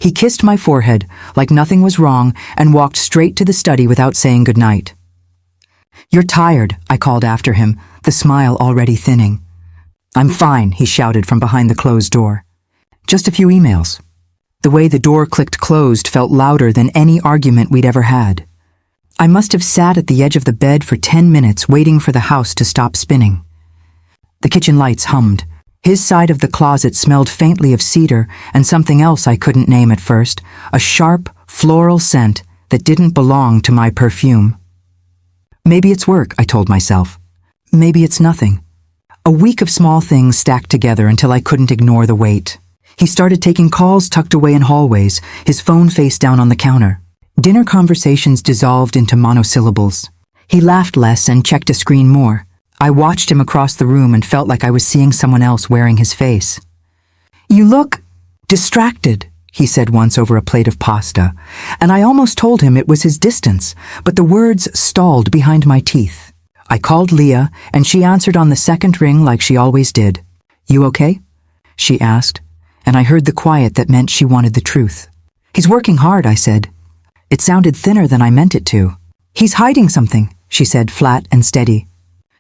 He kissed my forehead like nothing was wrong and walked straight to the study without saying goodnight. "You're tired," I called after him, the smile already thinning. "I'm fine," he shouted from behind the closed door. "Just a few emails." The way the door clicked closed felt louder than any argument we'd ever had. I must have sat at the edge of the bed for 10 minutes waiting for the house to stop spinning. The kitchen lights hummed. His side of the closet smelled faintly of cedar and something else I couldn't name at first, a sharp, floral scent that didn't belong to my perfume. Maybe it's work, I told myself. Maybe it's nothing. A week of small things stacked together until I couldn't ignore the weight. He started taking calls tucked away in hallways, his phone face down on the counter. Dinner conversations dissolved into monosyllables. He laughed less and checked a screen more. I watched him across the room and felt like I was seeing someone else wearing his face. "You look distracted," he said once over a plate of pasta, and I almost told him it was his distance, but the words stalled behind my teeth. I called Leah, and she answered on the second ring like she always did. "You okay?" she asked, and I heard the quiet that meant she wanted the truth. "He's working hard," I said. It sounded thinner than I meant it to. "He's hiding something," she said, flat and steady.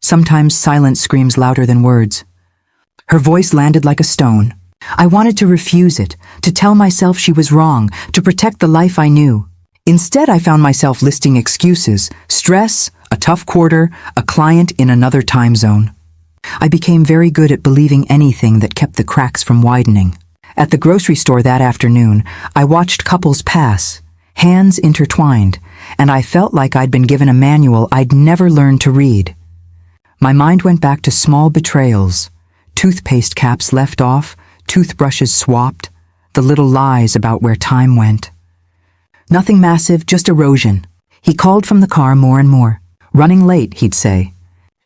Sometimes silence screams louder than words. Her voice landed like a stone. I wanted to refuse it, to tell myself she was wrong, to protect the life I knew. Instead, I found myself listing excuses: stress, a tough quarter, a client in another time zone. I became very good at believing anything that kept the cracks from widening. At the grocery store that afternoon, I watched couples pass, hands intertwined, and I felt like I'd been given a manual I'd never learned to read. My mind went back to small betrayals, toothpaste caps left off, toothbrushes swapped, the little lies about where time went. Nothing massive, just erosion. He called from the car more and more. "Running late," he'd say.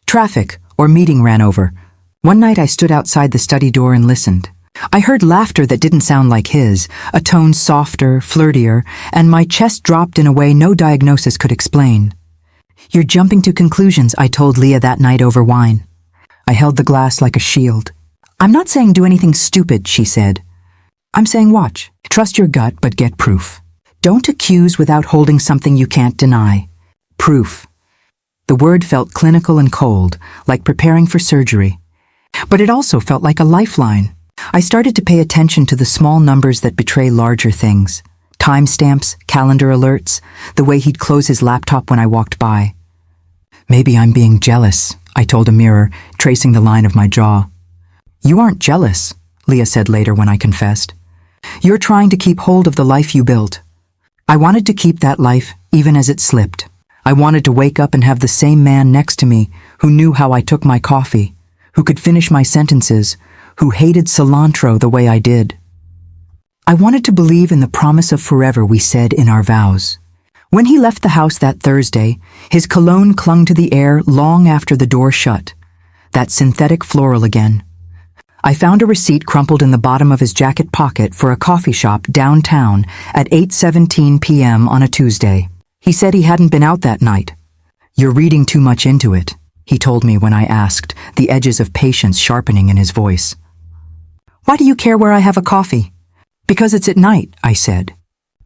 "Traffic," or "meeting ran over." One night I stood outside the study door and listened. I heard laughter that didn't sound like his, a tone softer, flirtier, and my chest dropped in a way no diagnosis could explain. "You're jumping to conclusions," I told Leah that night over wine. I held the glass like a shield. "I'm not saying do anything stupid," she said. "I'm saying watch. Trust your gut, but get proof. Don't accuse without holding something you can't deny. Proof." The word felt clinical and cold, like preparing for surgery. But it also felt like a lifeline. I started to pay attention to the small numbers that betray larger things. Timestamps, calendar alerts, the way he'd close his laptop when I walked by. "Maybe I'm being jealous," I told a mirror, tracing the line of my jaw. "You aren't jealous," Leah said later when I confessed. "You're trying to keep hold of the life you built." I wanted to keep that life, even as it slipped. I wanted to wake up and have the same man next to me, who knew how I took my coffee, who could finish my sentences, who hated cilantro the way I did. I wanted to believe in the promise of forever we said in our vows. When he left the house that Thursday, his cologne clung to the air long after the door shut. That synthetic floral again. I found a receipt crumpled in the bottom of his jacket pocket for a coffee shop downtown at 8:17 p.m. on a Tuesday. He said he hadn't been out that night. "You're reading too much into it," he told me when I asked, the edges of patience sharpening in his voice. "Why do you care where I have a coffee?" "Because it's at night," I said.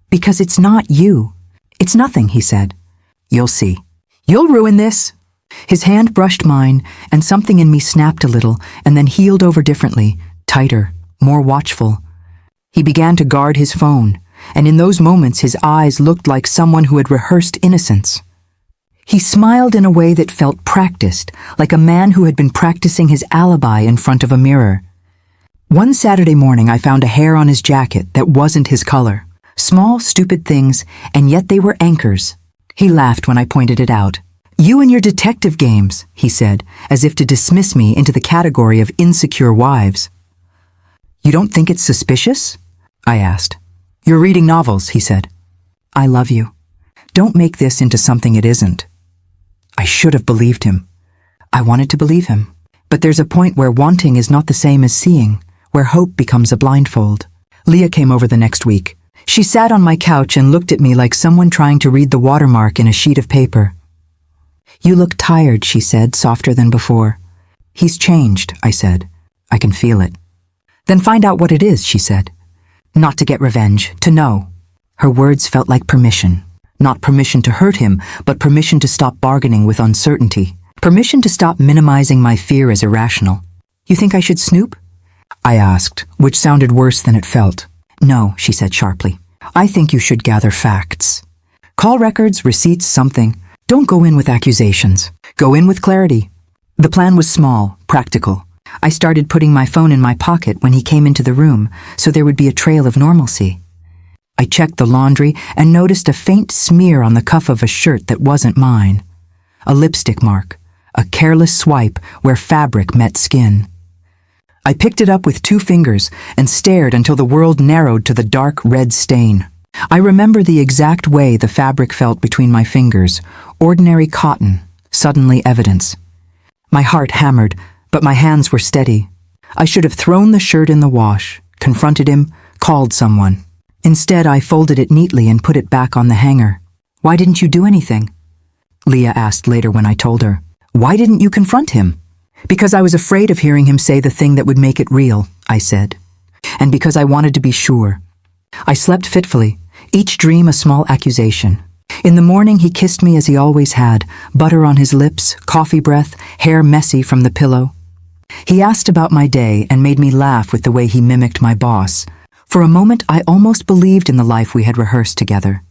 "Because it's not you." "It's nothing," he said. "You'll see. You'll ruin this." His hand brushed mine, and something in me snapped a little and then healed over differently, tighter, more watchful. He began to guard his phone, and in those moments his eyes looked like someone who had rehearsed innocence. He smiled in a way that felt practiced, like a man who had been practicing his alibi in front of a mirror. One Saturday morning I found a hair on his jacket that wasn't his color. Small, stupid things, and yet they were anchors. He laughed when I pointed it out. "You and your detective games," he said, as if to dismiss me into the category of insecure wives. "You don't think it's suspicious?" I asked. "You're reading novels," he said. "I love you. Don't make this into something it isn't." I should have believed him. I wanted to believe him. But there's a point where wanting is not the same as seeing, where hope becomes a blindfold. Leah came over the next week. She sat on my couch and looked at me like someone trying to read the watermark in a sheet of paper. "You look tired," she said, softer than before. "He's changed," I said. "I can feel it." "Then find out what it is," she said. Not to get revenge, to know. Her words felt like permission. Not permission to hurt him, but permission to stop bargaining with uncertainty. Permission to stop minimizing my fear as irrational. You think I should snoop? I asked, which sounded worse than it felt. No, she said sharply. I think you should gather facts. Call records, receipts, something. Don't go in with accusations. Go in with clarity. The plan was small, practical. I started putting my phone in my pocket when he came into the room, so there would be a trail of normalcy. I checked the laundry and noticed a faint smear on the cuff of a shirt that wasn't mine. A lipstick mark, a careless swipe where fabric met skin. I picked it up with 2 fingers and stared until the world narrowed to the dark red stain. I remember the exact way the fabric felt between my fingers, ordinary cotton, suddenly evidence. My heart hammered, but my hands were steady. I should have thrown the shirt in the wash, confronted him, called someone. Instead, I folded it neatly and put it back on the hanger. Why didn't you do anything? Leah asked later when I told her. Why didn't you confront him? Because I was afraid of hearing him say the thing that would make it real, I said. And because I wanted to be sure. I slept fitfully, each dream a small accusation. In the morning he kissed me as he always had, butter on his lips, coffee breath, hair messy from the pillow. He asked about my day and made me laugh with the way he mimicked my boss. For a moment I almost believed in the life we had rehearsed together.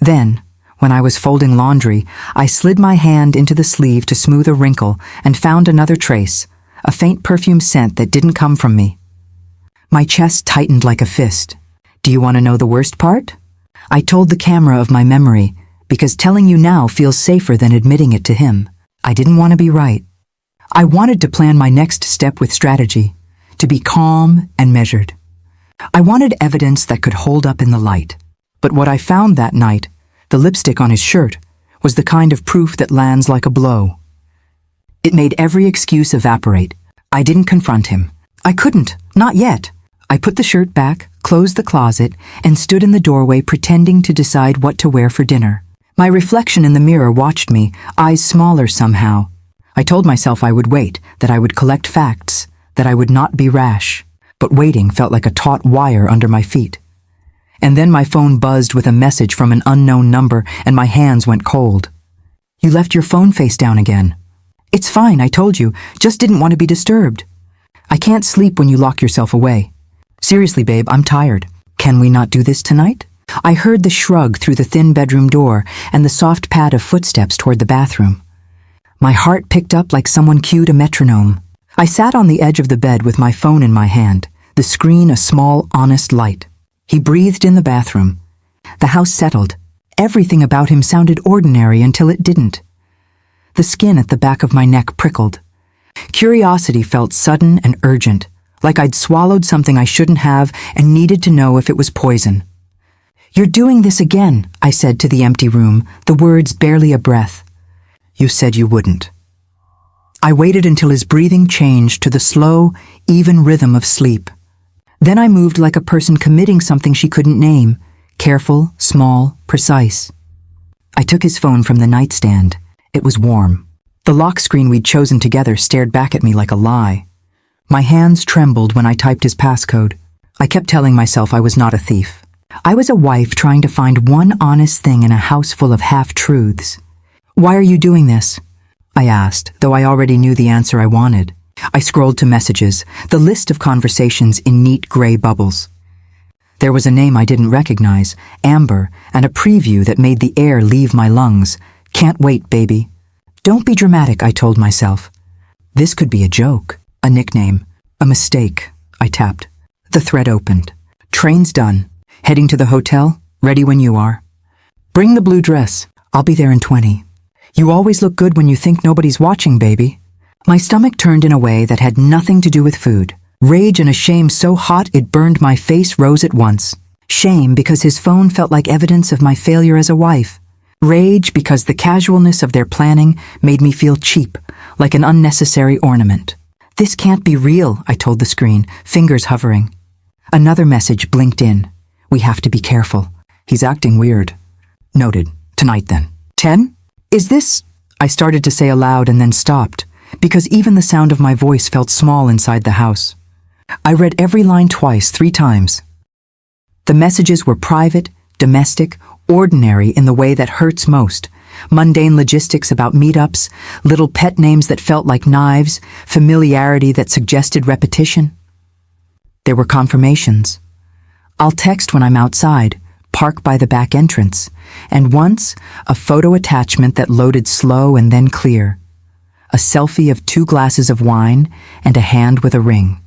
Then, when I was folding laundry, I slid my hand into the sleeve to smooth a wrinkle and found another trace, a faint perfume scent that didn't come from me. My chest tightened like a fist. Do you want to know the worst part? I told the camera of my memory, because telling you now feels safer than admitting it to him. I didn't want to be right. I wanted to plan my next step with strategy, to be calm and measured. I wanted evidence that could hold up in the light. But what I found that night, the lipstick on his shirt, was the kind of proof that lands like a blow. It made every excuse evaporate. I didn't confront him. I couldn't, not yet. I put the shirt back, closed the closet, and stood in the doorway pretending to decide what to wear for dinner. My reflection in the mirror watched me, eyes smaller somehow. I told myself I would wait, that I would collect facts, that I would not be rash. But waiting felt like a taut wire under my feet. And then my phone buzzed with a message from an unknown number and my hands went cold. You left your phone face down again. It's fine, I told you, just didn't want to be disturbed. I can't sleep when you lock yourself away. Seriously, babe, I'm tired. Can we not do this tonight? I heard the shrug through the thin bedroom door and the soft pad of footsteps toward the bathroom. My heart picked up like someone cued a metronome. I sat on the edge of the bed with my phone in my hand, the screen a small, honest light. He breathed in the bathroom. The house settled. Everything about him sounded ordinary until it didn't. The skin at the back of my neck prickled. Curiosity felt sudden and urgent, like I'd swallowed something I shouldn't have and needed to know if it was poison. You're doing this again, I said to the empty room, the words barely a breath. You said you wouldn't. I waited until his breathing changed to the slow, even rhythm of sleep. Then I moved like a person committing something she couldn't name, careful, small, precise. I took his phone from the nightstand. It was warm. The lock screen we'd chosen together stared back at me like a lie. My hands trembled when I typed his passcode. I kept telling myself I was not a thief. I was a wife trying to find one honest thing in a house full of half-truths. Why are you doing this? I asked, though I already knew the answer I wanted. I scrolled to messages, the list of conversations in neat gray bubbles. There was a name I didn't recognize, Amber, and a preview that made the air leave my lungs. Can't wait, baby. Don't be dramatic, I told myself. This could be a joke, a nickname, a mistake, I tapped. The thread opened. Train's done. Heading to the hotel, ready when you are. Bring the blue dress. I'll be there in 20. You always look good when you think nobody's watching, baby. My stomach turned in a way that had nothing to do with food. Rage and a shame so hot it burned my face rose at once. Shame because his phone felt like evidence of my failure as a wife. Rage because the casualness of their planning made me feel cheap, like an unnecessary ornament. This can't be real, I told the screen, fingers hovering. Another message blinked in. We have to be careful. He's acting weird. Noted. Tonight then. 10? Is this? I started to say aloud and then stopped, because even the sound of my voice felt small inside the house. I read every line twice, 3 times. The messages were private, domestic, ordinary in the way that hurts most. Mundane logistics about meetups, little pet names that felt like knives, familiarity that suggested repetition. There were confirmations. I'll text when I'm outside, park by the back entrance, and once, a photo attachment that loaded slow and then clear. A selfie of 2 glasses of wine and a hand with a ring.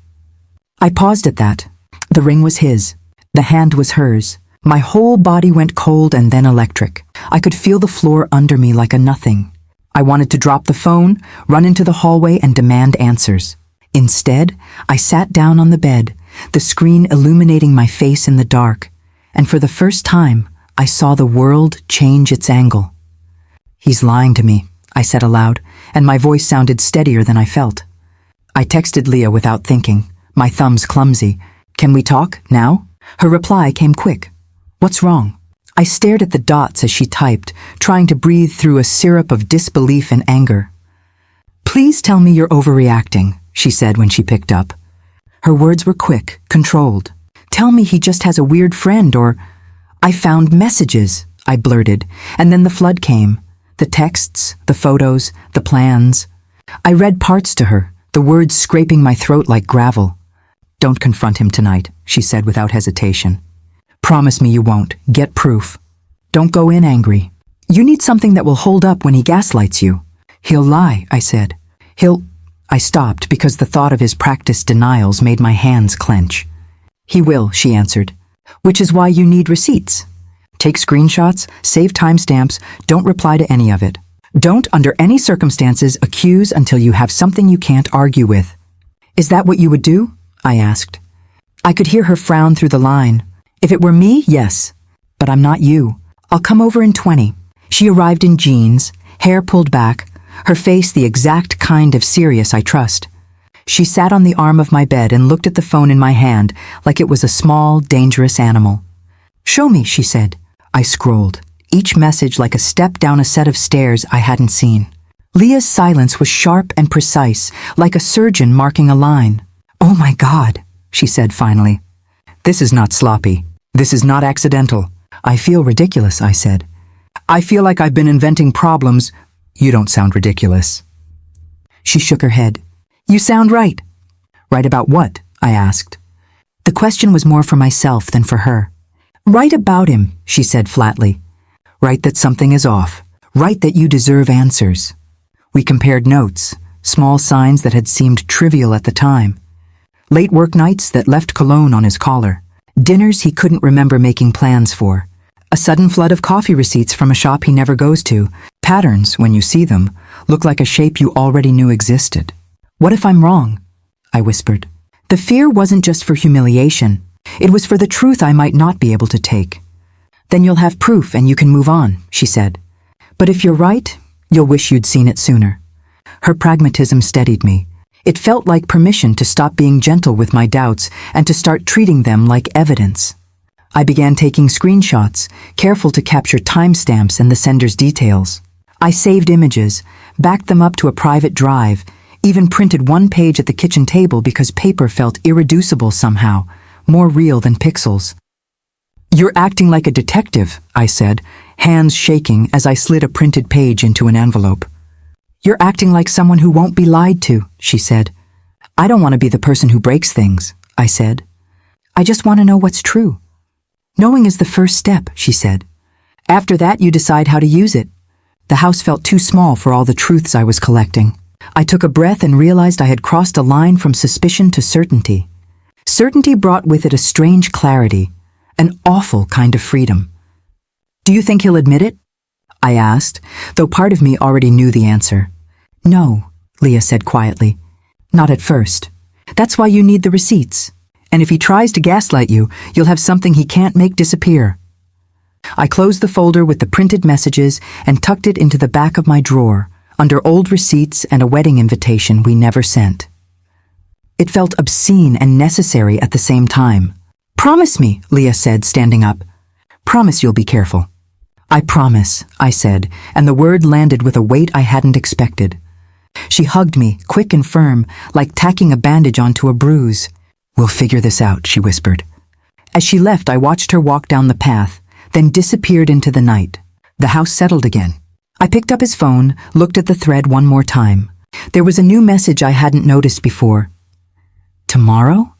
I paused at that. The ring was his. The hand was hers. My whole body went cold and then electric. I could feel the floor under me like a nothing. I wanted to drop the phone, run into the hallway and demand answers. Instead, I sat down on the bed, the screen illuminating my face in the dark, and for the first time, I saw the world change its angle. "He's lying to me," I said aloud, and my voice sounded steadier than I felt. I texted Leah without thinking, my thumbs clumsy. "Can we talk, now?" Her reply came quick. "What's wrong?" I stared at the dots as she typed, trying to breathe through a syrup of disbelief and anger. "Please tell me you're overreacting," she said when she picked up. Her words were quick, controlled. "Tell me he just has a weird friend or—" "I found messages," I blurted, and then the flood came. The texts, the photos, the plans. I read parts to her, the words scraping my throat like gravel. "Don't confront him tonight," she said without hesitation. "Promise me you won't. Get proof. Don't go in angry. You need something that will hold up when he gaslights you." "He'll lie," I said. I stopped because the thought of his practiced denials made my hands clench. "He will," she answered. "Which is why you need receipts. Take screenshots, save timestamps, don't reply to any of it. Don't, under any circumstances, accuse until you have something you can't argue with." "Is that what you would do?" I asked. I could hear her frown through the line. "If it were me, yes. But I'm not you. I'll come over in 20. She arrived in jeans, hair pulled back, her face the exact kind of serious I trust. She sat on the arm of my bed and looked at the phone in my hand like it was a small, dangerous animal. "Show me," she said. I scrolled, each message like a step down a set of stairs I hadn't seen. Leah's silence was sharp and precise, like a surgeon marking a line. "Oh my God," she said finally. "This is not sloppy. This is not accidental. I feel ridiculous," I said. "I feel like I've been inventing problems." "You don't sound ridiculous." She shook her head. "You sound right." "Right about what?" I asked. The question was more for myself than for her. "Right about him," she said flatly. "Right that something is off. Right that you deserve answers." We compared notes, small signs that had seemed trivial at the time. Late work nights that left cologne on his collar. Dinners he couldn't remember making plans for. A sudden flood of coffee receipts from a shop he never goes to. Patterns, when you see them, look like a shape you already knew existed. "What if I'm wrong?" I whispered. The fear wasn't just for humiliation. It was for the truth I might not be able to take. "Then you'll have proof and you can move on," she said. "But if you're right, you'll wish you'd seen it sooner." Her pragmatism steadied me. It felt like permission to stop being gentle with my doubts and to start treating them like evidence. I began taking screenshots, careful to capture timestamps and the sender's details. I saved images, backed them up to a private drive, even printed one page at the kitchen table because paper felt irreducible somehow, more real than pixels. "You're acting like a detective," I said, hands shaking as I slid a printed page into an envelope. "You're acting like someone who won't be lied to," she said. "I don't want to be the person who breaks things," I said. "I just want to know what's true." "Knowing is the first step," she said. "After that, you decide how to use it." The house felt too small for all the truths I was collecting. I took a breath and realized I had crossed a line from suspicion to certainty. Certainty brought with it a strange clarity, an awful kind of freedom. "Do you think he'll admit it?" I asked, though part of me already knew the answer. "No," Leah said quietly. "Not at first. That's why you need the receipts. And if he tries to gaslight you, you'll have something he can't make disappear." I closed the folder with the printed messages and tucked it into the back of my drawer, under old receipts and a wedding invitation we never sent. It felt obscene and necessary at the same time. "Promise me," Leah said, standing up. "Promise you'll be careful." "I promise," I said, and the word landed with a weight I hadn't expected. She hugged me, quick and firm, like tacking a bandage onto a bruise. "We'll figure this out," she whispered. As she left, I watched her walk down the path, then disappeared into the night. The house settled again. I picked up his phone, looked at the thread one more time. There was a new message I hadn't noticed before. Tomorrow?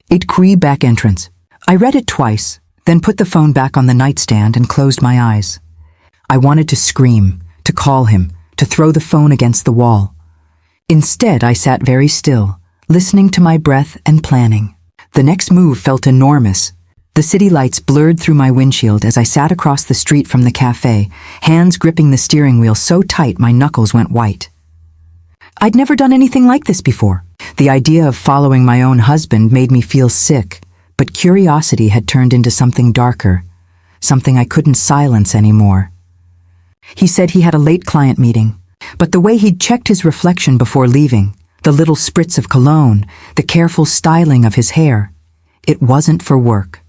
It back entrance. I read it twice, then put the phone back on the nightstand and closed my eyes. I wanted to scream, to call him, to throw the phone against the wall. Instead, I sat very still, listening to my breath and planning. The next move felt enormous. The city lights blurred through my windshield as I sat across the street from the cafe, hands gripping the steering wheel so tight my knuckles went white. I'd never done anything like this before. The idea of following my own husband made me feel sick, but curiosity had turned into something darker, something I couldn't silence anymore. He said he had a late client meeting, but the way he'd checked his reflection before leaving, the little spritz of cologne, the careful styling of his hair, it wasn't for work.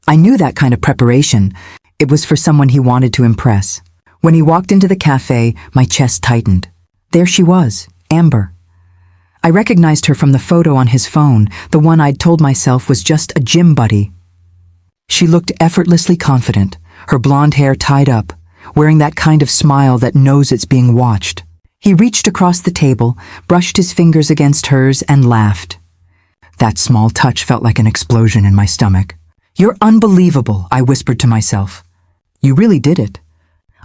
I knew that kind of preparation. It was for someone he wanted to impress. When he walked into the cafe, my chest tightened. There she was, Amber. I recognized her from the photo on his phone, the one I'd told myself was just a gym buddy. She looked effortlessly confident, her blonde hair tied up, wearing that kind of smile that knows it's being watched. He reached across the table, brushed his fingers against hers, and laughed. That small touch felt like an explosion in my stomach. "You're unbelievable," I whispered to myself. "You really did it."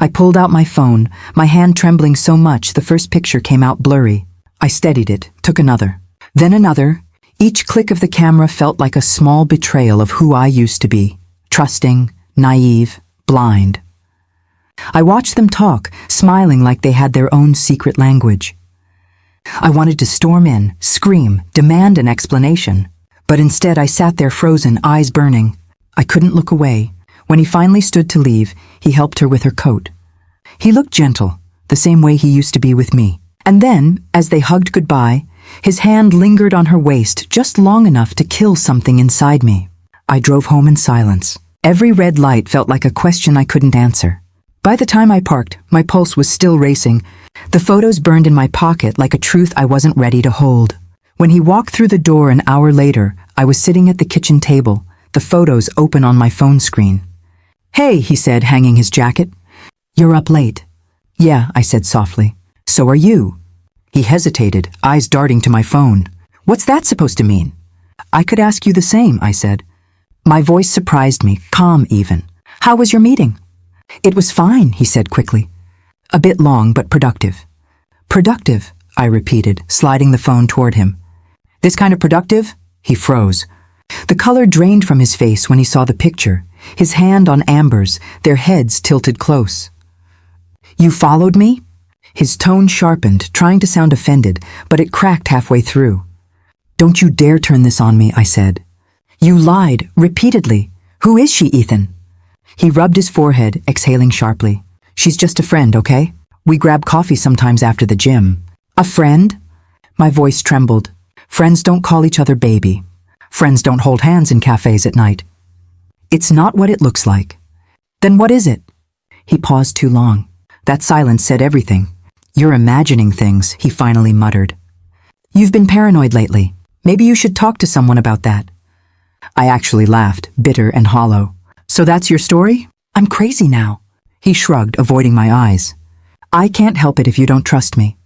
I pulled out my phone, my hand trembling so much the first picture came out blurry. I steadied it, took another, then another. Each click of the camera felt like a small betrayal of who I used to be, trusting, naive, blind. I watched them talk, smiling like they had their own secret language. I wanted to storm in, scream, demand an explanation. But instead I sat there frozen, eyes burning. I couldn't look away. When he finally stood to leave, he helped her with her coat. He looked gentle, the same way he used to be with me. And then, as they hugged goodbye, his hand lingered on her waist just long enough to kill something inside me. I drove home in silence. Every red light felt like a question I couldn't answer. By the time I parked, my pulse was still racing. The photos burned in my pocket like a truth I wasn't ready to hold. When he walked through the door an hour later, I was sitting at the kitchen table, the photos open on my phone screen. "Hey," he said, hanging his jacket. "You're up late." "Yeah," I said softly. "So are you." He hesitated, eyes darting to my phone. "What's that supposed to mean?" "I could ask you the same," I said. My voice surprised me, calm even. "How was your meeting?" "It was fine," he said quickly. "A bit long, but productive." "Productive," I repeated, sliding the phone toward him. "This kind of productive?" He froze. The color drained from his face when he saw the picture, his hand on Amber's, their heads tilted close. "You followed me?" His tone sharpened, trying to sound offended, but it cracked halfway through. "Don't you dare turn this on me," I said. "You lied, repeatedly. Who is she, Ethan?" He rubbed his forehead, exhaling sharply. "She's just a friend, okay? We grab coffee sometimes after the gym." "A friend?" My voice trembled. "Friends don't call each other baby. Friends don't hold hands in cafes at night." "It's not what it looks like." "Then what is it?" He paused too long. That silence said everything. "You're imagining things," he finally muttered. "You've been paranoid lately. Maybe you should talk to someone about that." I actually laughed, bitter and hollow. "So that's your story? I'm crazy now." He shrugged, avoiding my eyes. "I can't help it if you don't trust me."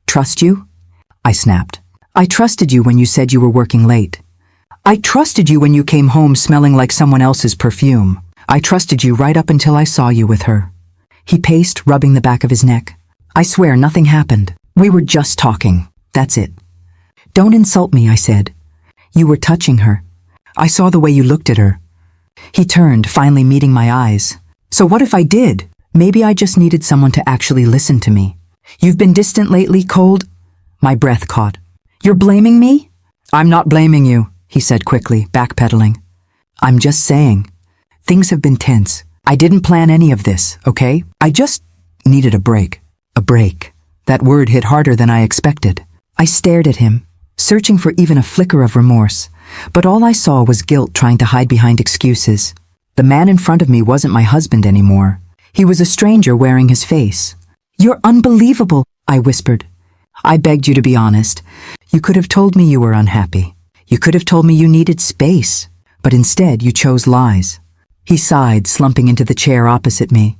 "Trust you?" I snapped. "I trusted you when you said you were working late. I trusted you when you came home smelling like someone else's perfume. I trusted you right up until I saw you with her." He paced, rubbing the back of his neck. "I swear nothing happened. We were just talking. That's it." "Don't insult me," I said. "You were touching her. I saw the way you looked at her." He turned, finally meeting my eyes. "So what if I did? Maybe I just needed someone to actually listen to me." "You've been distant lately, cold?" My breath caught. "You're blaming me?" "I'm not blaming you," he said quickly, backpedaling. "I'm just saying. Things have been tense. I didn't plan any of this, okay? I just needed a break." A break. That word hit harder than I expected. I stared at him, searching for even a flicker of remorse, but all I saw was guilt trying to hide behind excuses. The man in front of me wasn't my husband anymore. He was a stranger wearing his face. "You're unbelievable," I whispered. "I begged you to be honest. You could have told me you were unhappy. You could have told me you needed space. but instead you chose lies." He sighed, slumping into the chair opposite me.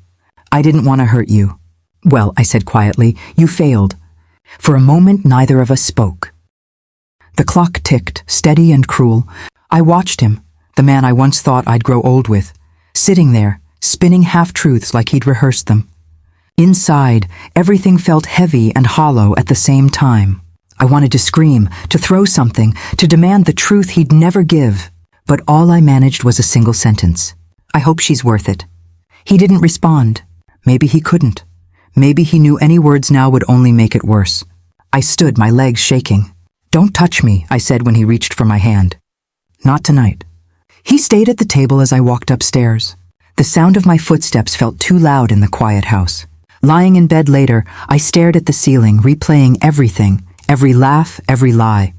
"I didn't want to hurt you." "Well," I said quietly, "you failed." For a moment, neither of us spoke. The clock ticked, steady and cruel. I watched him, the man I once thought I'd grow old with, sitting there, spinning half-truths like he'd rehearsed them. Inside, everything felt heavy and hollow at the same time. I wanted to scream, to throw something, to demand the truth he'd never give, but all I managed was a single sentence. "I hope she's worth it." He didn't respond. Maybe he couldn't. Maybe he knew any words now would only make it worse. I stood, my legs shaking. "Don't touch me," I said when he reached for my hand. "Not tonight." He stayed at the table as I walked upstairs. The sound of my footsteps felt too loud in the quiet house. Lying in bed later, I stared at the ceiling, replaying everything, every laugh, every lie.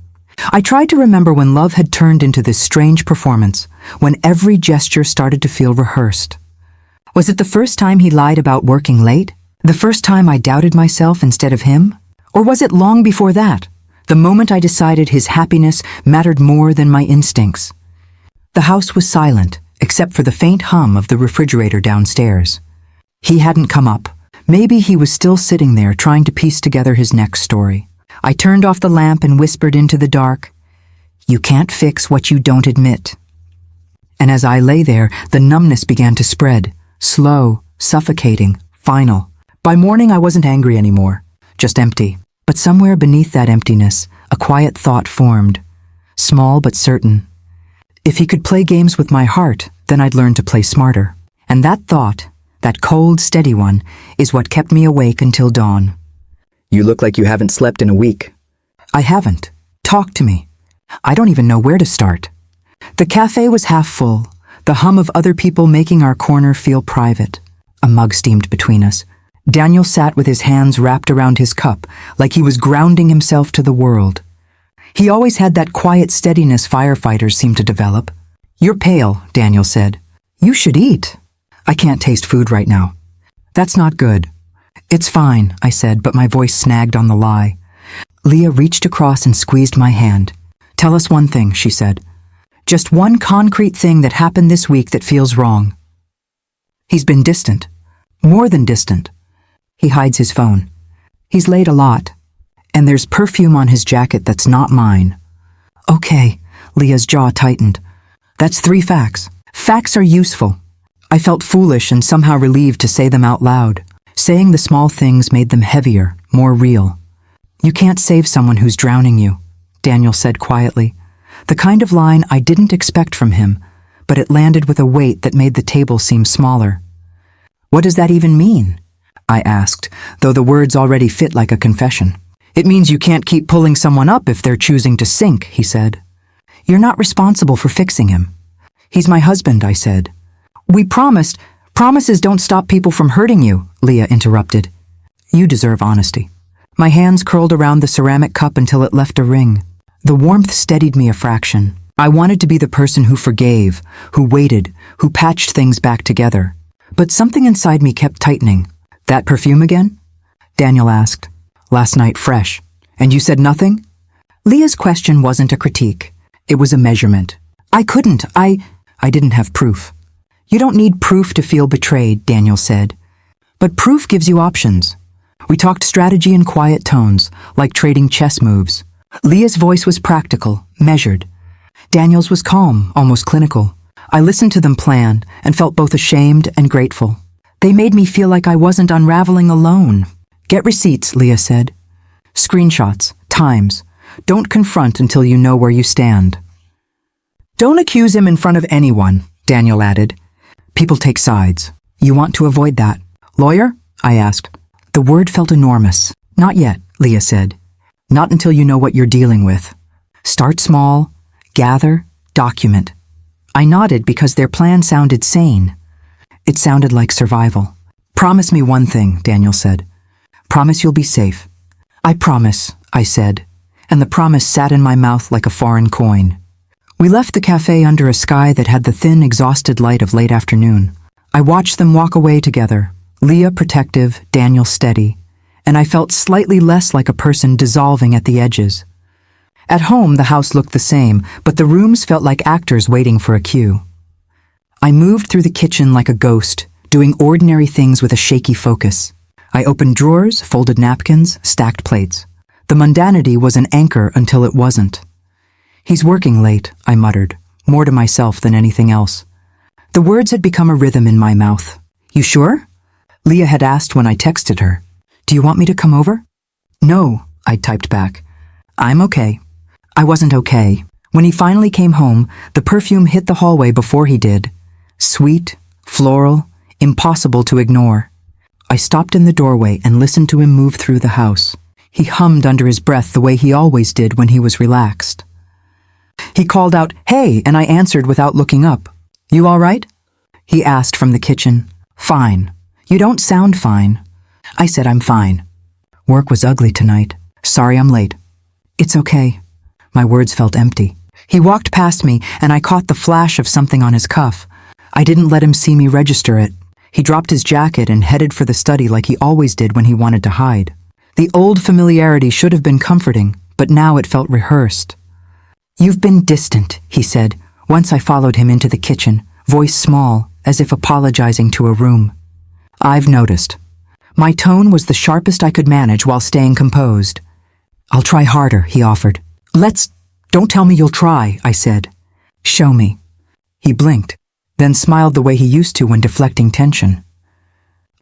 I tried to remember when love had turned into this strange performance, when every gesture started to feel rehearsed. Was it the first time he lied about working late? The first time I doubted myself instead of him? Or was it long before that, the moment I decided his happiness mattered more than my instincts? The house was silent, except for the faint hum of the refrigerator downstairs. He hadn't come up. Maybe he was still sitting there trying to piece together his next story. I turned off the lamp and whispered into the dark, "You can't fix what you don't admit." And as I lay there, the numbness began to spread, slow, suffocating, final. By morning I wasn't angry anymore, just empty. But somewhere beneath that emptiness, a quiet thought formed, small but certain. If he could play games with my heart, then I'd learn to play smarter. And that thought, that cold, steady one, is what kept me awake until dawn. "You look like you haven't slept in a week." "I haven't. Talk to me. I don't even know where to start." The cafe was half full, the hum of other people making our corner feel private. A mug steamed between us. Daniel sat with his hands wrapped around his cup, like he was grounding himself to the world. He always had that quiet steadiness firefighters seem to develop. "You're pale," Daniel said. "You should eat." "I can't taste food right now." "That's not good." "It's fine," I said, but my voice snagged on the lie. Leah reached across and squeezed my hand. "Tell us one thing," she said. "Just one concrete thing that happened this week that feels wrong." He's been distant. More than distant. He hides his phone. He's late a lot. And there's perfume on his jacket that's not mine. "Okay," Leah's jaw tightened. "That's 3 facts. Facts are useful." I felt foolish and somehow relieved to say them out loud. Saying the small things made them heavier, more real. "You can't save someone who's drowning you," Daniel said quietly. The kind of line I didn't expect from him, but it landed with a weight that made the table seem smaller. "What does that even mean?" I asked, though the words already fit like a confession. "It means you can't keep pulling someone up if they're choosing to sink," he said. "You're not responsible for fixing him." "He's my husband," I said. "We promised. Promises don't stop people from hurting you," Leah interrupted. "You deserve honesty." My hands curled around the ceramic cup until it left a ring. The warmth steadied me a fraction. I wanted to be the person who forgave, who waited, who patched things back together. But something inside me kept tightening. "That perfume again?" Daniel asked. "Last night fresh. And you said nothing?" Leah's question wasn't a critique. It was a measurement. I didn't have proof. "You don't need proof to feel betrayed," Daniel said. "But proof gives you options." We talked strategy in quiet tones, like trading chess moves. Leah's voice was practical, measured. Daniel's was calm, almost clinical. I listened to them plan and felt both ashamed and grateful. They made me feel like I wasn't unraveling alone. "Get receipts," Leah said. "Screenshots, times. Don't confront until you know where you stand." "Don't accuse him in front of anyone," Daniel added. "People take sides. You want to avoid that." "Lawyer?" I asked. The word felt enormous. "Not yet," Leah said. "Not until you know what you're dealing with. Start small, gather, document." I nodded because their plan sounded sane. It sounded like survival. "Promise me one thing," Daniel said. "Promise you'll be safe." "I promise," I said, and the promise sat in my mouth like a foreign coin. We left the cafe under a sky that had the thin, exhausted light of late afternoon. I watched them walk away together, Leah protective, Daniel steady, and I felt slightly less like a person dissolving at the edges. At home, the house looked the same, but the rooms felt like actors waiting for a cue. I moved through the kitchen like a ghost, doing ordinary things with a shaky focus. I opened drawers, folded napkins, stacked plates. The mundanity was an anchor until it wasn't. "He's working late," I muttered, more to myself than anything else. The words had become a rhythm in my mouth. "You sure?" Leah had asked when I texted her. "Do you want me to come over?" "No," I typed back. "I'm okay." I wasn't okay. When he finally came home, the perfume hit the hallway before he did. Sweet, floral, impossible to ignore. I stopped in the doorway and listened to him move through the house. He hummed under his breath the way he always did when he was relaxed. He called out, "Hey," and I answered without looking up. "You all right?" He asked from the kitchen. "Fine." "You don't sound fine." I said I'm fine. "Work was ugly tonight. Sorry I'm late." "It's okay." My words felt empty. He walked past me and I caught the flash of something on his cuff. I didn't let him see me register it. He dropped his jacket and headed for the study like he always did when he wanted to hide. The old familiarity should have been comforting, but now it felt rehearsed. "You've been distant," he said, once I followed him into the kitchen, voice small, as if apologizing to a room. "I've noticed." My tone was the sharpest I could manage while staying composed. "I'll try harder," he offered. Don't tell me you'll try," I said. "Show me." He blinked, then smiled the way he used to when deflecting tension.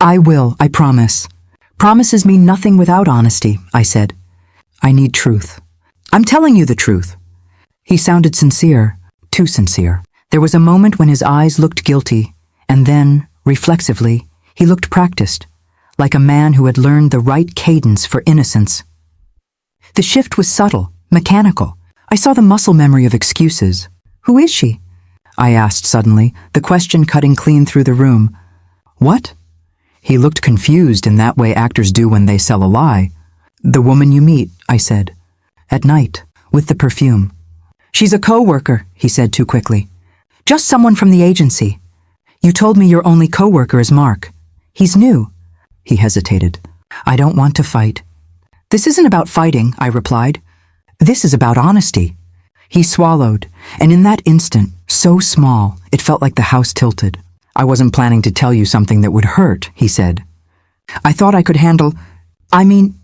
"I will, I promise." "Promises mean nothing without honesty," I said. "I need truth." "I'm telling you the truth." He sounded sincere, too sincere. There was a moment when his eyes looked guilty, and then, reflexively, he looked practiced, like a man who had learned the right cadence for innocence. The shift was subtle, mechanical. I saw the muscle memory of excuses. "Who is she?" I asked suddenly, the question cutting clean through the room. "What?" He looked confused in that way actors do when they sell a lie. "The woman you meet," I said. "At night, with the perfume." "She's a co-worker," he said too quickly. "Just someone from the agency. You told me your only co-worker is Mark. He's new." He hesitated. "I don't want to fight." "This isn't about fighting," I replied. "This is about honesty." He swallowed, and in that instant, so small, it felt like the house tilted. "I wasn't planning to tell you something that would hurt," he said. "I thought I could handle—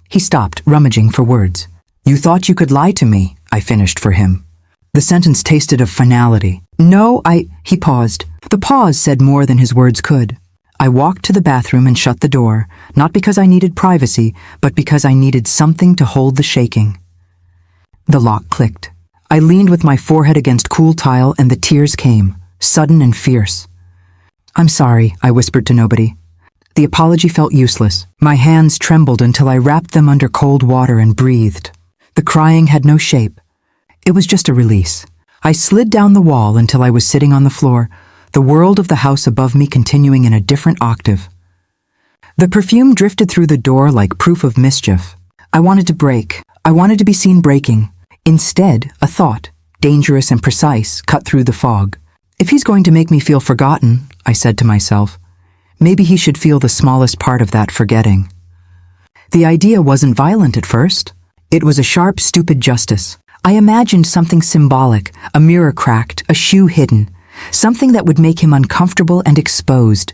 He stopped, rummaging for words. "You thought you could lie to me," I finished for him. The sentence tasted of finality. "No, He paused. The pause said more than his words could. I walked to the bathroom and shut the door, not because I needed privacy, but because I needed something to hold the shaking. The lock clicked. I leaned with my forehead against cool tile and the tears came, sudden and fierce. "I'm sorry," I whispered to nobody. The apology felt useless. My hands trembled until I wrapped them under cold water and breathed. The crying had no shape. It was just a release. I slid down the wall until I was sitting on the floor, the world of the house above me continuing in a different octave. The perfume drifted through the door like proof of mischief. I wanted to break. I wanted to be seen breaking. Instead, a thought, dangerous and precise, cut through the fog. If he's going to make me feel forgotten, I said to myself, maybe he should feel the smallest part of that forgetting. The idea wasn't violent at first. It was a sharp, stupid justice. I imagined something symbolic, a mirror cracked, a shoe hidden, something that would make him uncomfortable and exposed.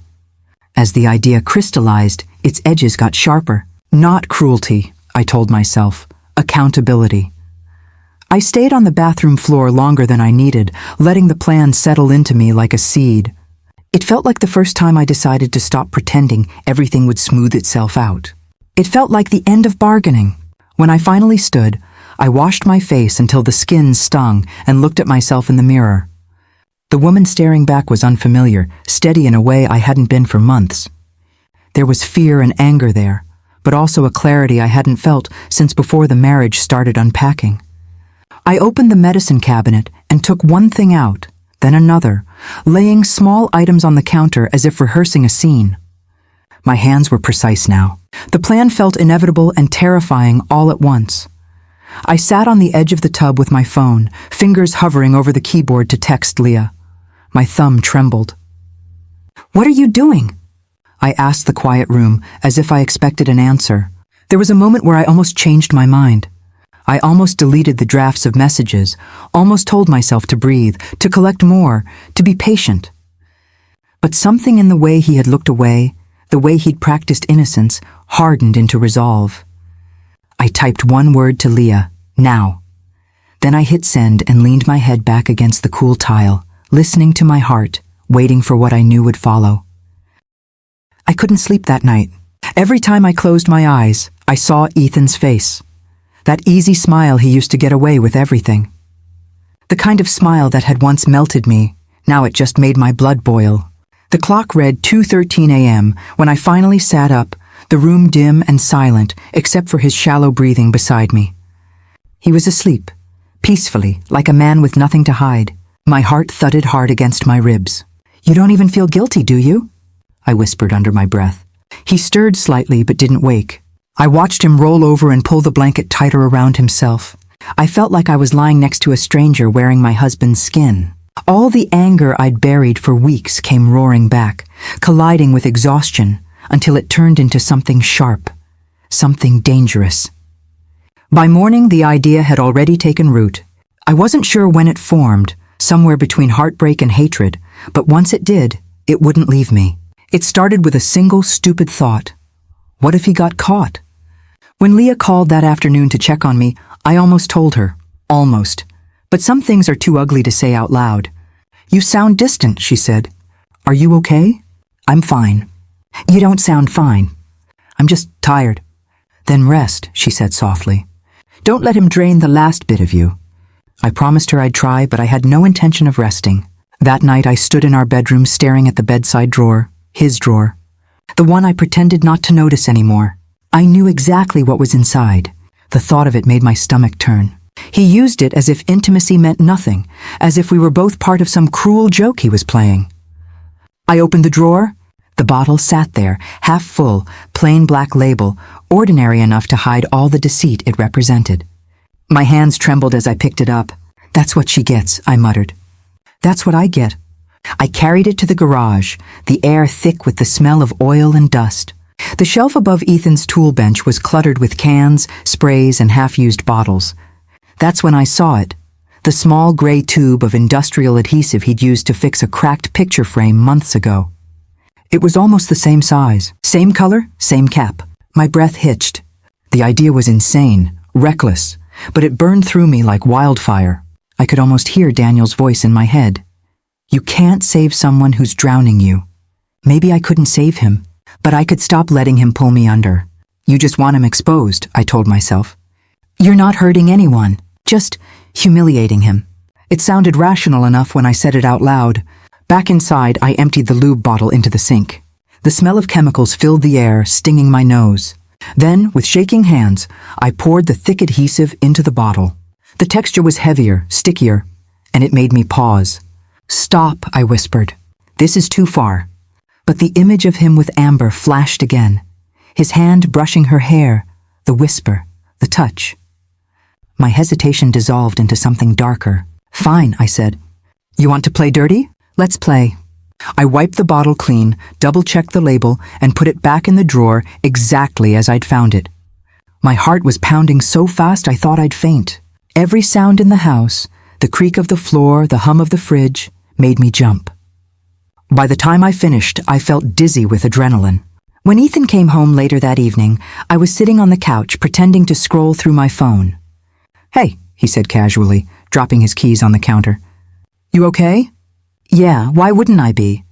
As the idea crystallized, its edges got sharper. Not cruelty, I told myself. Accountability. I stayed on the bathroom floor longer than I needed, letting the plan settle into me like a seed. It felt like the first time I decided to stop pretending everything would smooth itself out. It felt like the end of bargaining. When I finally stood, I washed my face until the skin stung and looked at myself in the mirror. The woman staring back was unfamiliar, steady in a way I hadn't been for months. There was fear and anger there, but also a clarity I hadn't felt since before the marriage started unpacking. I opened the medicine cabinet and took one thing out, then another, laying small items on the counter as if rehearsing a scene. My hands were precise now. The plan felt inevitable and terrifying all at once. I sat on the edge of the tub with my phone, fingers hovering over the keyboard to text Leah. My thumb trembled. "What are you doing?" I asked the quiet room, as if I expected an answer. There was a moment where I almost changed my mind. I almost deleted the drafts of messages, almost told myself to breathe, to collect more, to be patient. But something in the way he had looked away, the way he'd practiced innocence, hardened into resolve. I typed one word to Leah, now. Then I hit send and leaned my head back against the cool tile, listening to my heart, waiting for what I knew would follow. I couldn't sleep that night. Every time I closed my eyes, I saw Ethan's face. That easy smile he used to get away with everything. The kind of smile that had once melted me, now it just made my blood boil. The clock read 2:13 a.m. when I finally sat up, the room dim and silent except for his shallow breathing beside me. He was asleep, peacefully, like a man with nothing to hide. My heart thudded hard against my ribs. "You don't even feel guilty, do you?" I whispered under my breath. He stirred slightly but didn't wake. I watched him roll over and pull the blanket tighter around himself. I felt like I was lying next to a stranger wearing my husband's skin. All the anger I'd buried for weeks came roaring back, colliding with exhaustion, until it turned into something sharp, something dangerous. By morning, the idea had already taken root. I wasn't sure when it formed, somewhere between heartbreak and hatred, but once it did, it wouldn't leave me. It started with a single stupid thought. What if he got caught? When Leah called that afternoon to check on me, I almost told her. Almost. But some things are too ugly to say out loud. "You sound distant," she said. "Are you okay?" "I'm fine." "You don't sound fine." "I'm just tired." "Then rest," she said softly. "Don't let him drain the last bit of you." I promised her I'd try, but I had no intention of resting. That night I stood in our bedroom staring at the bedside drawer, his drawer. The one I pretended not to notice anymore. I knew exactly what was inside. The thought of it made my stomach turn. He used it as if intimacy meant nothing, as if we were both part of some cruel joke he was playing. I opened the drawer. The bottle sat there, half full, plain black label, ordinary enough to hide all the deceit it represented. My hands trembled as I picked it up. "That's what she gets," I muttered. "That's what I get." I carried it to the garage, the air thick with the smell of oil and dust. The shelf above Ethan's tool bench was cluttered with cans, sprays, and half-used bottles. That's when I saw it, the small gray tube of industrial adhesive he'd used to fix a cracked picture frame months ago. It was almost the same size, same color, same cap. My breath hitched. The idea was insane, reckless, but it burned through me like wildfire. I could almost hear Daniel's voice in my head. "You can't save someone who's drowning you." Maybe I couldn't save him, but I could stop letting him pull me under. "You just want him exposed," I told myself. "You're not hurting anyone, just humiliating him." It sounded rational enough when I said it out loud. Back inside, I emptied the lube bottle into the sink. The smell of chemicals filled the air, stinging my nose. Then, with shaking hands, I poured the thick adhesive into the bottle. The texture was heavier, stickier, and it made me pause. "Stop," I whispered. "This is too far." But the image of him with Amber flashed again. His hand brushing her hair, the whisper, the touch. My hesitation dissolved into something darker. "Fine," I said. "You want to play dirty? Let's play." I wiped the bottle clean, double-checked the label, and put it back in the drawer exactly as I'd found it. My heart was pounding so fast I thought I'd faint. Every sound in the house, the creak of the floor, the hum of the fridge, made me jump. By the time I finished, I felt dizzy with adrenaline. When Ethan came home later that evening, I was sitting on the couch pretending to scroll through my phone. "Hey," he said casually, dropping his keys on the counter. "You okay?" "Yeah, why wouldn't I be?"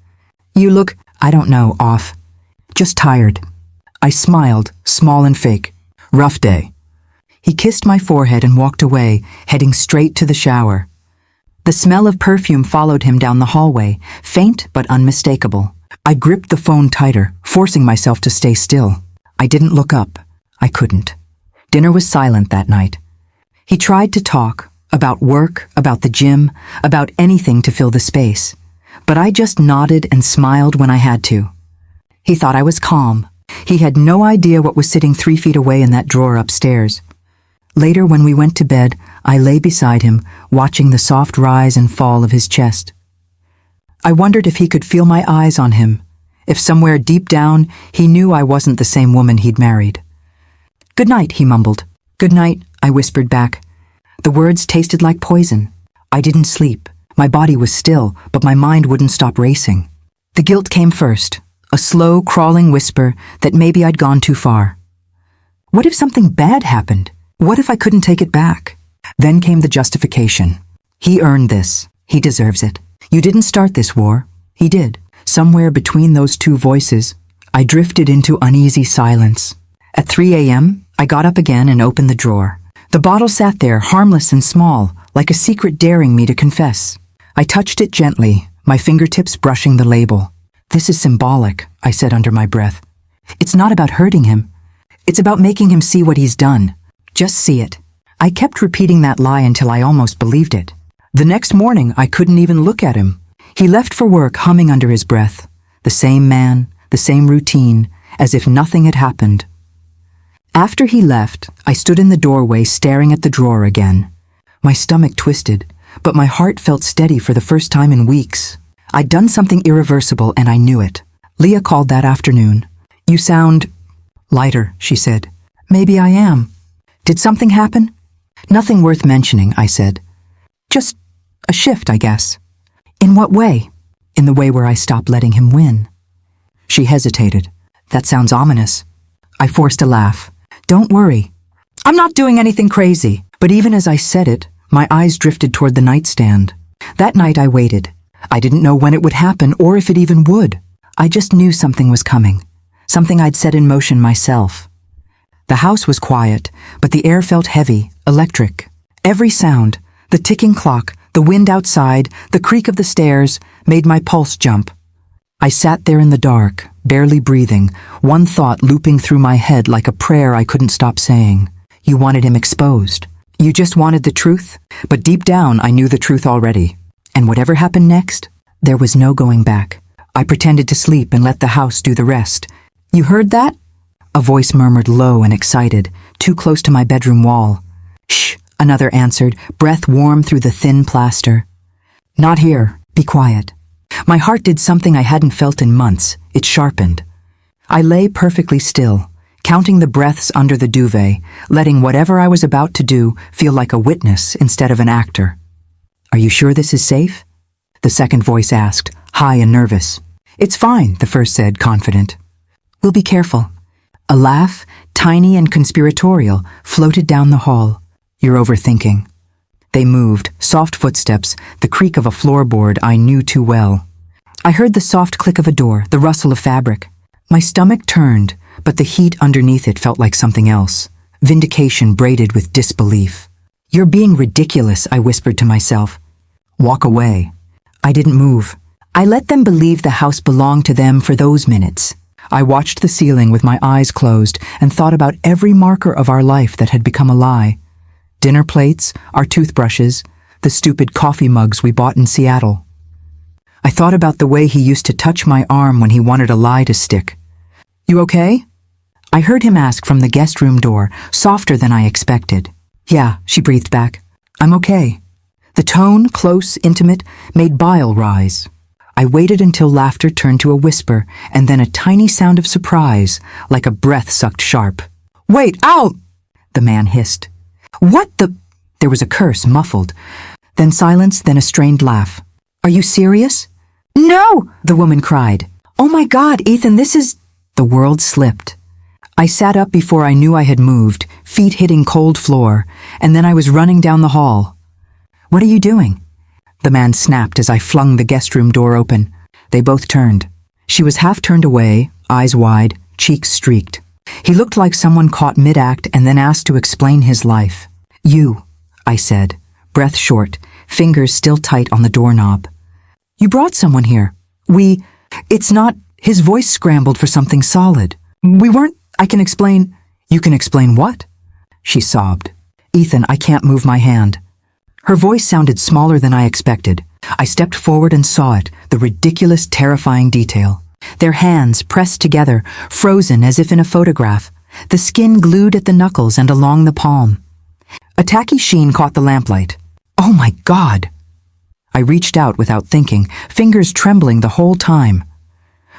"You look, I don't know, off. Just tired." I smiled, small and fake. "Rough day." He kissed my forehead and walked away, heading straight to the shower. The smell of perfume followed him down the hallway, faint but unmistakable. I gripped the phone tighter, forcing myself to stay still. I didn't look up. I couldn't. Dinner was silent that night. He tried to talk, about work, about the gym, about anything to fill the space. But I just nodded and smiled when I had to. He thought I was calm. He had no idea what was sitting 3 feet away in that drawer upstairs. Later, when we went to bed, I lay beside him, watching the soft rise and fall of his chest. I wondered if he could feel my eyes on him, if somewhere deep down he knew I wasn't the same woman he'd married. "Good night," he mumbled. "Good night," I whispered back. The words tasted like poison. I didn't sleep. My body was still, but my mind wouldn't stop racing. The guilt came first, a slow, crawling whisper that maybe I'd gone too far. What if something bad happened? What if I couldn't take it back? Then came the justification. He earned this. He deserves it. You didn't start this war. He did. Somewhere between those two voices, I drifted into uneasy silence. At 3 a.m., I got up again and opened the drawer. The bottle sat there, harmless and small, like a secret daring me to confess. I touched it gently, my fingertips brushing the label. This is symbolic, I said under my breath. It's not about hurting him. It's about making him see what he's done. Just see it. I kept repeating that lie until I almost believed it. The next morning, I couldn't even look at him. He left for work humming under his breath. The same man, the same routine, as if nothing had happened. After he left, I stood in the doorway staring at the drawer again. My stomach twisted, but my heart felt steady for the first time in weeks. I'd done something irreversible and I knew it. Leah called that afternoon. You sound lighter, she said. Maybe I am. Did something happen? Nothing worth mentioning, I said. Just a shift, I guess. In what way? In the way where I stopped letting him win. She hesitated. That sounds ominous. I forced a laugh. Don't worry. I'm not doing anything crazy. But even as I said it, my eyes drifted toward the nightstand. That night I waited. I didn't know when it would happen or if it even would. I just knew something was coming. Something I'd set in motion myself. The house was quiet, but the air felt heavy, electric. Every sound, the ticking clock, the wind outside, the creak of the stairs, made my pulse jump. I sat there in the dark, barely breathing, one thought looping through my head like a prayer I couldn't stop saying. You wanted him exposed. You just wanted the truth? But deep down, I knew the truth already. And whatever happened next, there was no going back. I pretended to sleep and let the house do the rest. You heard that? A voice murmured low and excited, too close to my bedroom wall. Shh, another answered, breath warm through the thin plaster. Not here. Be quiet. My heart did something I hadn't felt in months. It sharpened. I lay perfectly still, counting the breaths under the duvet, letting whatever I was about to do feel like a witness instead of an actor. Are you sure this is safe? The second voice asked, high and nervous. It's fine, the first said, confident. We'll be careful. A laugh, tiny and conspiratorial, floated down the hall. You're overthinking. They moved, soft footsteps, the creak of a floorboard I knew too well. I heard the soft click of a door, the rustle of fabric. My stomach turned, but the heat underneath it felt like something else. Vindication braided with disbelief. You're being ridiculous, I whispered to myself. Walk away. I didn't move. I let them believe the house belonged to them for those minutes. I watched the ceiling with my eyes closed and thought about every marker of our life that had become a lie. Dinner plates, our toothbrushes, the stupid coffee mugs we bought in Seattle. I thought about the way he used to touch my arm when he wanted a lie to stick. You okay? I heard him ask from the guest room door, softer than I expected. Yeah, she breathed back. I'm okay. The tone, close, intimate, made bile rise. I waited until laughter turned to a whisper, and then a tiny sound of surprise, like a breath sucked sharp. Wait, ow! The man hissed. What the? There was a curse, muffled. Then silence, then a strained laugh. Are you serious? No! The woman cried. Oh my God, Ethan, this is... The world slipped. I sat up before I knew I had moved, feet hitting cold floor, and then I was running down the hall. What are you doing? The man snapped as I flung the guest room door open. They both turned. She was half turned away, eyes wide, cheeks streaked. He looked like someone caught mid-act and then asked to explain his life. You, I said, breath short, fingers still tight on the doorknob. You brought someone here. It's not... His voice scrambled for something solid. We weren't... I can explain... You can explain what? She sobbed. Ethan, I can't move my hand. Her voice sounded smaller than I expected. I stepped forward and saw it, the ridiculous, terrifying detail. Their hands pressed together, frozen as if in a photograph, the skin glued at the knuckles and along the palm. A tacky sheen caught the lamplight. Oh my God! I reached out without thinking, fingers trembling the whole time.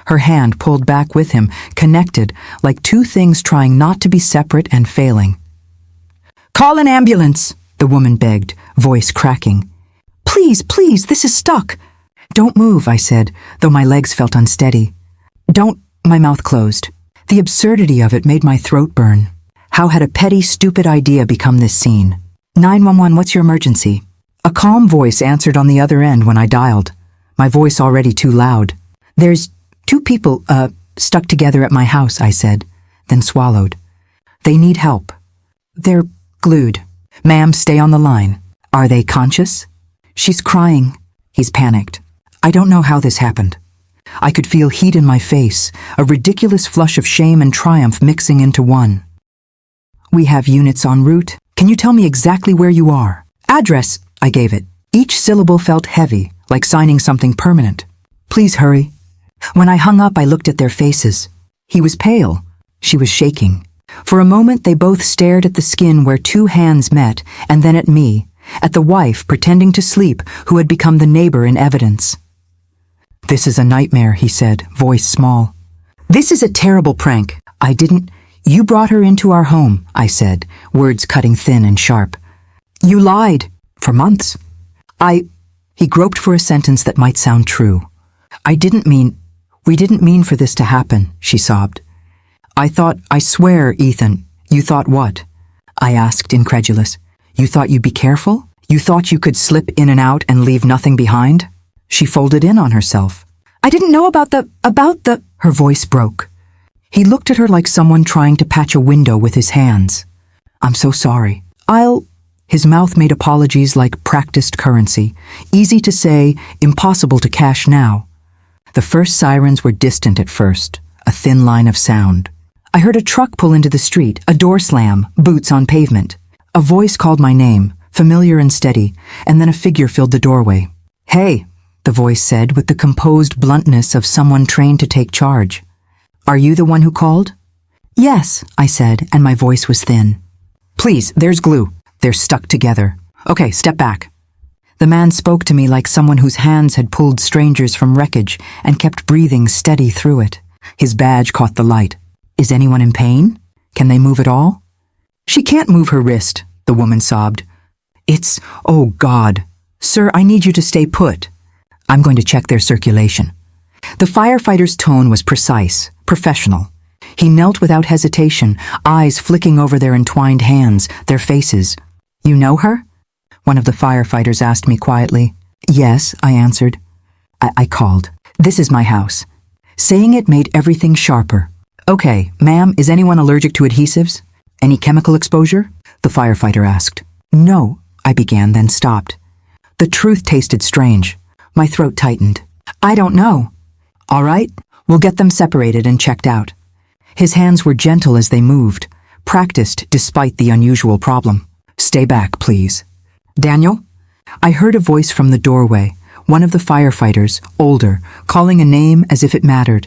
Her hand pulled back with him, connected, like two things trying not to be separate and failing. Call an ambulance, the woman begged, voice cracking. Please, please, this is stuck. Don't move, I said, though my legs felt unsteady. Don't, my mouth closed. The absurdity of it made my throat burn. How had a petty, stupid idea become this scene? 911, what's your emergency? A calm voice answered on the other end when I dialed, my voice already too loud. There's 2 people, stuck together at my house, I said, then swallowed. They need help. They're glued. Ma'am, stay on the line. Are they conscious? She's crying. He's panicked. I don't know how this happened. I could feel heat in my face, a ridiculous flush of shame and triumph mixing into one. We have units en route. Can you tell me exactly where you are? Address, I gave it. Each syllable felt heavy, like signing something permanent. Please hurry. When I hung up, I looked at their faces. He was pale. She was shaking. For a moment, they both stared at the skin where 2 hands met, and then at me, at the wife pretending to sleep who had become the neighbor in evidence. This is a nightmare, he said, voice small. This is a terrible prank. You brought her into our home, I said, words cutting thin and sharp. You lied. For months. He groped for a sentence that might sound true. We didn't mean for this to happen, she sobbed. I swear, Ethan. You thought what? I asked, incredulous. You thought you'd be careful? You thought you could slip in and out and leave nothing behind? She folded in on herself. I didn't know about the... Her voice broke. He looked at her like someone trying to patch a window with his hands. I'm so sorry. His mouth made apologies like practiced currency. Easy to say, impossible to cash now. The first sirens were distant at first, a thin line of sound. I heard a truck pull into the street, a door slam, boots on pavement. A voice called my name, familiar and steady, and then a figure filled the doorway. Hey, the voice said with the composed bluntness of someone trained to take charge. Are you the one who called? Yes, I said, and my voice was thin. Please, there's glue. They're stuck together. Okay, step back. The man spoke to me like someone whose hands had pulled strangers from wreckage and kept breathing steady through it. His badge caught the light. Is anyone in pain? Can they move at all? She can't move her wrist, the woman sobbed. Oh God. Sir, I need you to stay put. I'm going to check their circulation. The firefighter's tone was precise, professional. He knelt without hesitation, eyes flicking over their entwined hands, their faces. You know her? One of the firefighters asked me quietly. Yes, I answered. I called. This is my house. Saying it made everything sharper. Okay, ma'am, is anyone allergic to adhesives? Any chemical exposure? The firefighter asked. No, I began, then stopped. The truth tasted strange. My throat tightened. I don't know. All right, we'll get them separated and checked out. His hands were gentle as they moved, practiced despite the unusual problem. Stay back, please. Daniel? I heard a voice from the doorway, one of the firefighters, older, calling a name as if it mattered.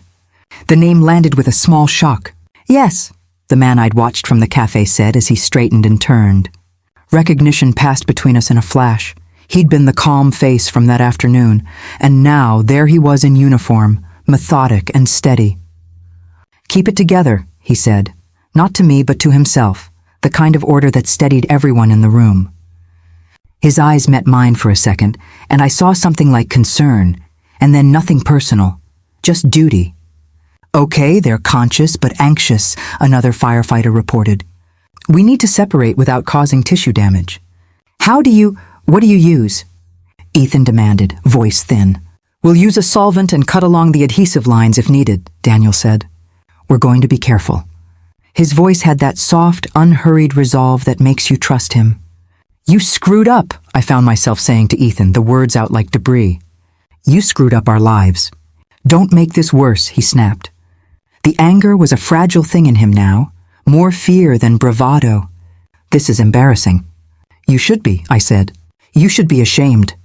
The name landed with a small shock. Yes, the man I'd watched from the cafe said as he straightened and turned. Recognition passed between us in a flash. He'd been the calm face from that afternoon, and now there he was in uniform, methodic and steady. Keep it together, he said, not to me but to himself, the kind of order that steadied everyone in the room. His eyes met mine for a second, and I saw something like concern, and then nothing personal, just duty. Okay, they're conscious but anxious, another firefighter reported. We need to separate without causing tissue damage. What do you use? Ethan demanded, voice thin. We'll use a solvent and cut along the adhesive lines if needed, Daniel said. We're going to be careful. His voice had that soft, unhurried resolve that makes you trust him. You screwed up, I found myself saying to Ethan, the words out like debris. You screwed up our lives. Don't make this worse, he snapped. The anger was a fragile thing in him now, more fear than bravado. This is embarrassing. You should be, I said. You should be ashamed.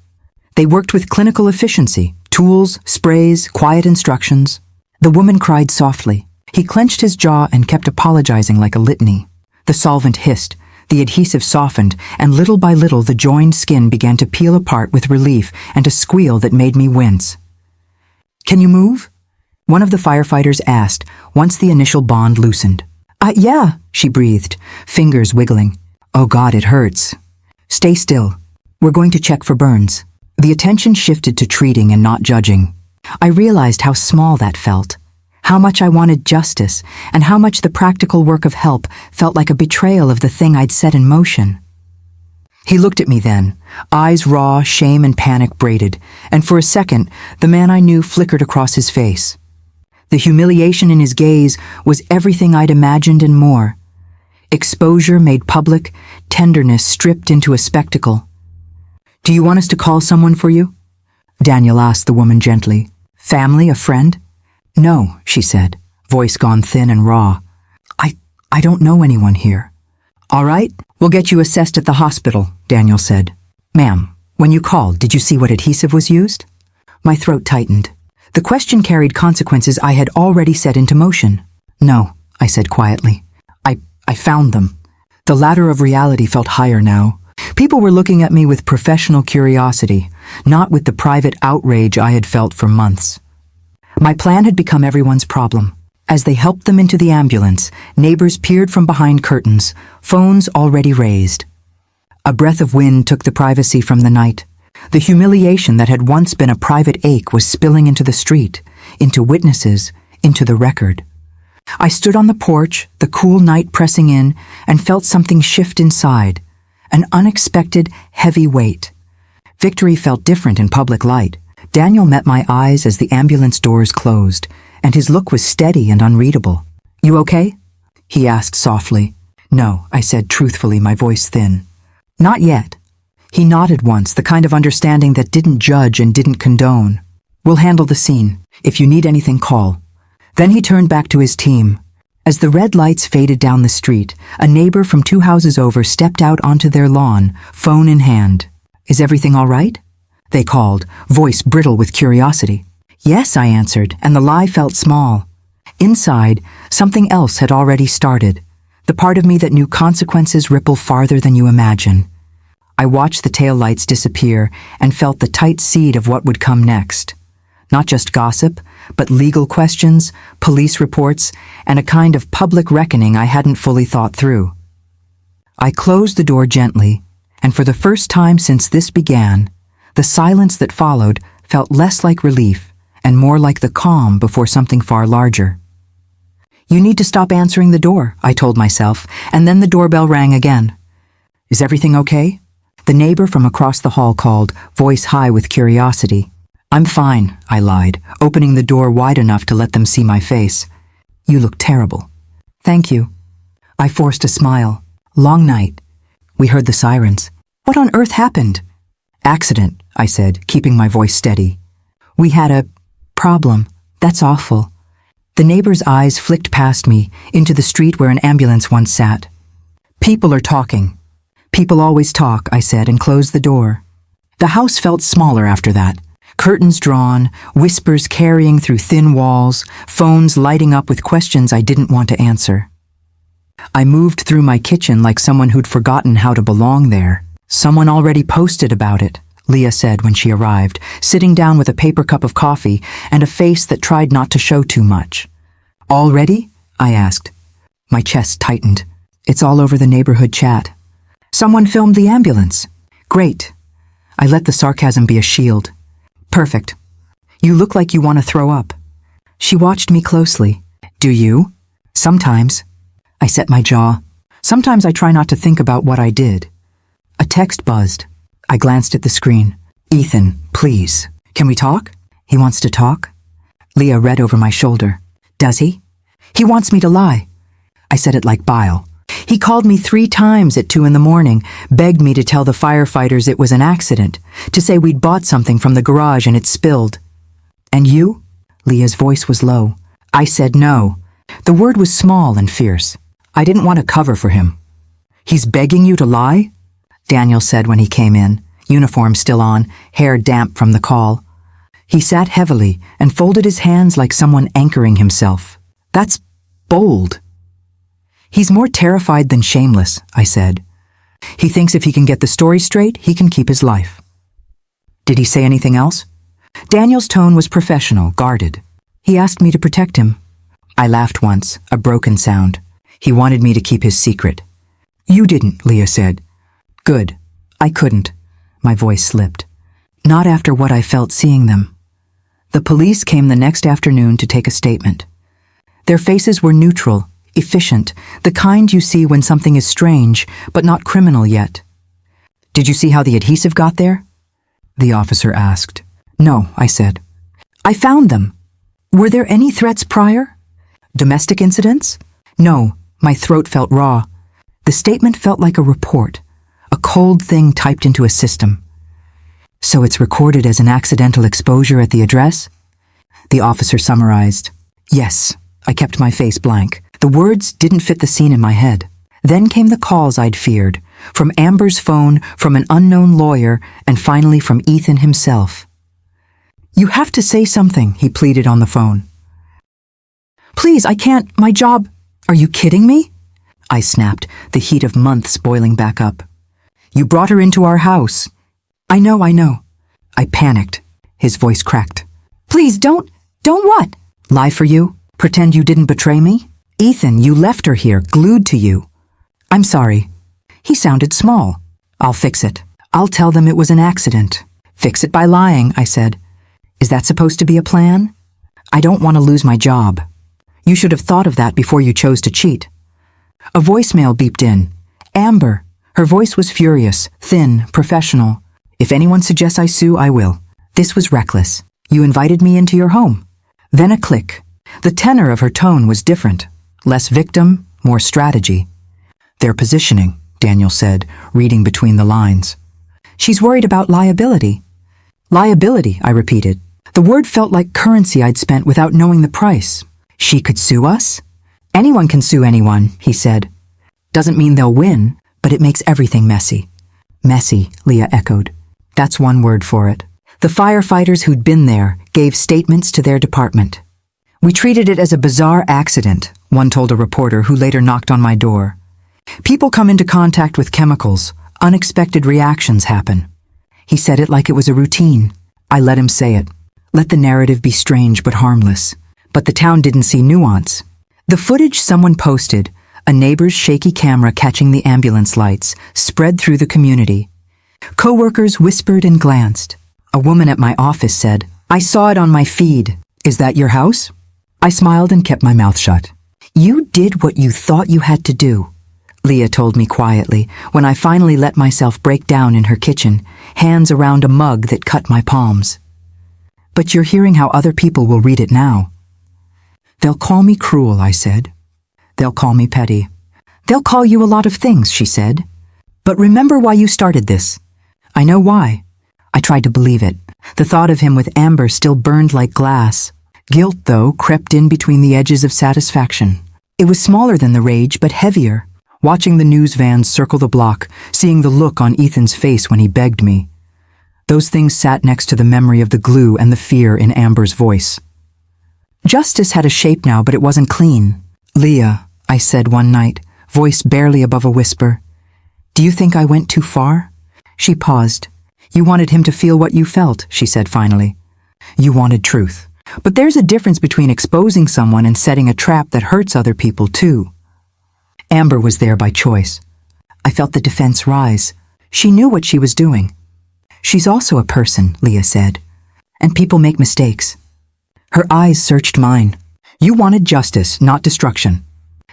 They worked with clinical efficiency, tools, sprays, quiet instructions. The woman cried softly. He clenched his jaw and kept apologizing like a litany. The solvent hissed, the adhesive softened, and little by little the joined skin began to peel apart with relief and a squeal that made me wince. Can you move? One of the firefighters asked, once the initial bond loosened. Yeah, she breathed, fingers wiggling. Oh God, it hurts. Stay still. We're going to check for burns. The attention shifted to treating and not judging. I realized how small that felt, how much I wanted justice, and how much the practical work of help felt like a betrayal of the thing I'd set in motion. He looked at me then, eyes raw, shame and panic braided, and for a second, the man I knew flickered across his face. The humiliation in his gaze was everything I'd imagined and more. Exposure made public, tenderness stripped into a spectacle. Do you want us to call someone for you? Daniel asked the woman gently. Family, a friend? No, she said, voice gone thin and raw. I don't know anyone here. All right, we'll get you assessed at the hospital, Daniel said. Ma'am, when you called, did you see what adhesive was used? My throat tightened. The question carried consequences I had already set into motion. No, I said quietly. I found them. The ladder of reality felt higher now. People were looking at me with professional curiosity, not with the private outrage I had felt for months. My plan had become everyone's problem. As they helped them into the ambulance, neighbors peered from behind curtains, phones already raised. A breath of wind took the privacy from the night. The humiliation that had once been a private ache was spilling into the street, into witnesses, into the record. I stood on the porch, the cool night pressing in, and felt something shift inside, an unexpected, heavy weight. Victory felt different in public light. Daniel met my eyes as the ambulance doors closed, and his look was steady and unreadable. You okay? He asked softly. No, I said truthfully, my voice thin. Not yet. He nodded once, the kind of understanding that didn't judge and didn't condone. We'll handle the scene. If you need anything, call. Then he turned back to his team. As the red lights faded down the street, a neighbor from 2 houses over stepped out onto their lawn, phone in hand. Is everything all right? They called, voice brittle with curiosity. Yes, I answered, and the lie felt small. Inside, something else had already started, the part of me that knew consequences ripple farther than you imagine. I watched the taillights disappear and felt the tight seed of what would come next. Not just gossip, but legal questions, police reports, and a kind of public reckoning I hadn't fully thought through. I closed the door gently, and for the first time since this began, the silence that followed felt less like relief and more like the calm before something far larger. You need to stop answering the door, I told myself, and then the doorbell rang again. Is everything okay? The neighbor from across the hall called, voice high with curiosity. I'm fine, I lied, opening the door wide enough to let them see my face. You look terrible. Thank you. I forced a smile. Long night. We heard the sirens. What on earth happened? Accident, I said, keeping my voice steady. We had a problem. That's awful. The neighbor's eyes flicked past me, into the street where an ambulance once sat. People are talking. People always talk, I said, and closed the door. The house felt smaller after that. Curtains drawn, whispers carrying through thin walls, phones lighting up with questions I didn't want to answer. I moved through my kitchen like someone who'd forgotten how to belong there. Someone already posted about it, Leah said when she arrived, sitting down with a paper cup of coffee and a face that tried not to show too much. Already? I asked. My chest tightened. It's all over the neighborhood chat. Someone filmed the ambulance. Great. I let the sarcasm be a shield. Perfect. You look like you want to throw up. She watched me closely. Do you? Sometimes. I set my jaw. Sometimes I try not to think about what I did. A text buzzed. I glanced at the screen. Ethan, please. Can we talk? He wants to talk? Leah read over my shoulder. Does he? He wants me to lie. I said it like bile. He called me 3 times at 2 a.m, begged me to tell the firefighters it was an accident, to say we'd bought something from the garage and it spilled. And you? Leah's voice was low. I said no. The word was small and fierce. I didn't want to cover for him. He's begging you to lie? Daniel said when he came in, uniform still on, hair damp from the call. He sat heavily and folded his hands like someone anchoring himself. That's bold. He's more terrified than shameless, I said. He thinks if he can get the story straight, he can keep his life. Did he say anything else? Daniel's tone was professional, guarded. He asked me to protect him. I laughed once, a broken sound. He wanted me to keep his secret. You didn't, Leah said. Good. I couldn't. My voice slipped. Not after what I felt seeing them. The police came the next afternoon to take a statement. Their faces were neutral, efficient, the kind you see when something is strange, but not criminal yet. Did you see how the adhesive got there? The officer asked. No, I said. I found them. Were there any threats prior? Domestic incidents? No, my throat felt raw. The statement felt like a report, a cold thing typed into a system. So it's recorded as an accidental exposure at the address? The officer summarized. Yes, I kept my face blank. The words didn't fit the scene in my head. Then came the calls I'd feared, from Amber's phone, from an unknown lawyer, and finally from Ethan himself. You have to say something, he pleaded on the phone. Please, I can't, my job. Are you kidding me? I snapped, the heat of months boiling back up. You brought her into our house. I know. I panicked. His voice cracked. Please, don't what? Lie for you? Pretend you didn't betray me? Ethan, you left her here, glued to you. I'm sorry. He sounded small. I'll fix it. I'll tell them it was an accident. Fix it by lying, I said. Is that supposed to be a plan? I don't want to lose my job. You should have thought of that before you chose to cheat. A voicemail beeped in. Amber. Her voice was furious, thin, professional. If anyone suggests I sue, I will. This was reckless. You invited me into your home. Then a click. The tenor of her tone was different. Less victim, more strategy. They're positioning, Daniel said, reading between the lines. She's worried about liability. Liability, I repeated. The word felt like currency I'd spent without knowing the price. She could sue us? Anyone can sue anyone, he said. Doesn't mean they'll win, but it makes everything messy. Messy, Leah echoed. That's one word for it. The firefighters who'd been there gave statements to their department. We treated it as a bizarre accident, one told a reporter who later knocked on my door. People come into contact with chemicals. Unexpected reactions happen. He said it like it was a routine. I let him say it. Let the narrative be strange but harmless. But the town didn't see nuance. The footage someone posted, a neighbor's shaky camera catching the ambulance lights, spread through the community. Coworkers whispered and glanced. A woman at my office said, I saw it on my feed. Is that your house? I smiled and kept my mouth shut. You did what you thought you had to do, Leah told me quietly when I finally let myself break down in her kitchen, hands around a mug that cut my palms. But you're hearing how other people will read it now. They'll call me cruel, I said. They'll call me petty. They'll call you a lot of things, she said. But remember why you started this. I know why. I tried to believe it. The thought of him with Amber still burned like glass. Guilt, though, crept in between the edges of satisfaction. It was smaller than the rage, but heavier. Watching the news vans circle the block, seeing the look on Ethan's face when he begged me. Those things sat next to the memory of the glue and the fear in Amber's voice. Justice had a shape now, but it wasn't clean. Leah, I said one night, voice barely above a whisper. Do you think I went too far? She paused. You wanted him to feel what you felt, she said finally. You wanted truth. But there's a difference between exposing someone and setting a trap that hurts other people too. Amber was there by choice. I felt the defense rise. She knew what she was doing. She's also a person, Leah said. And people make mistakes. Her eyes searched mine. You wanted justice, not destruction.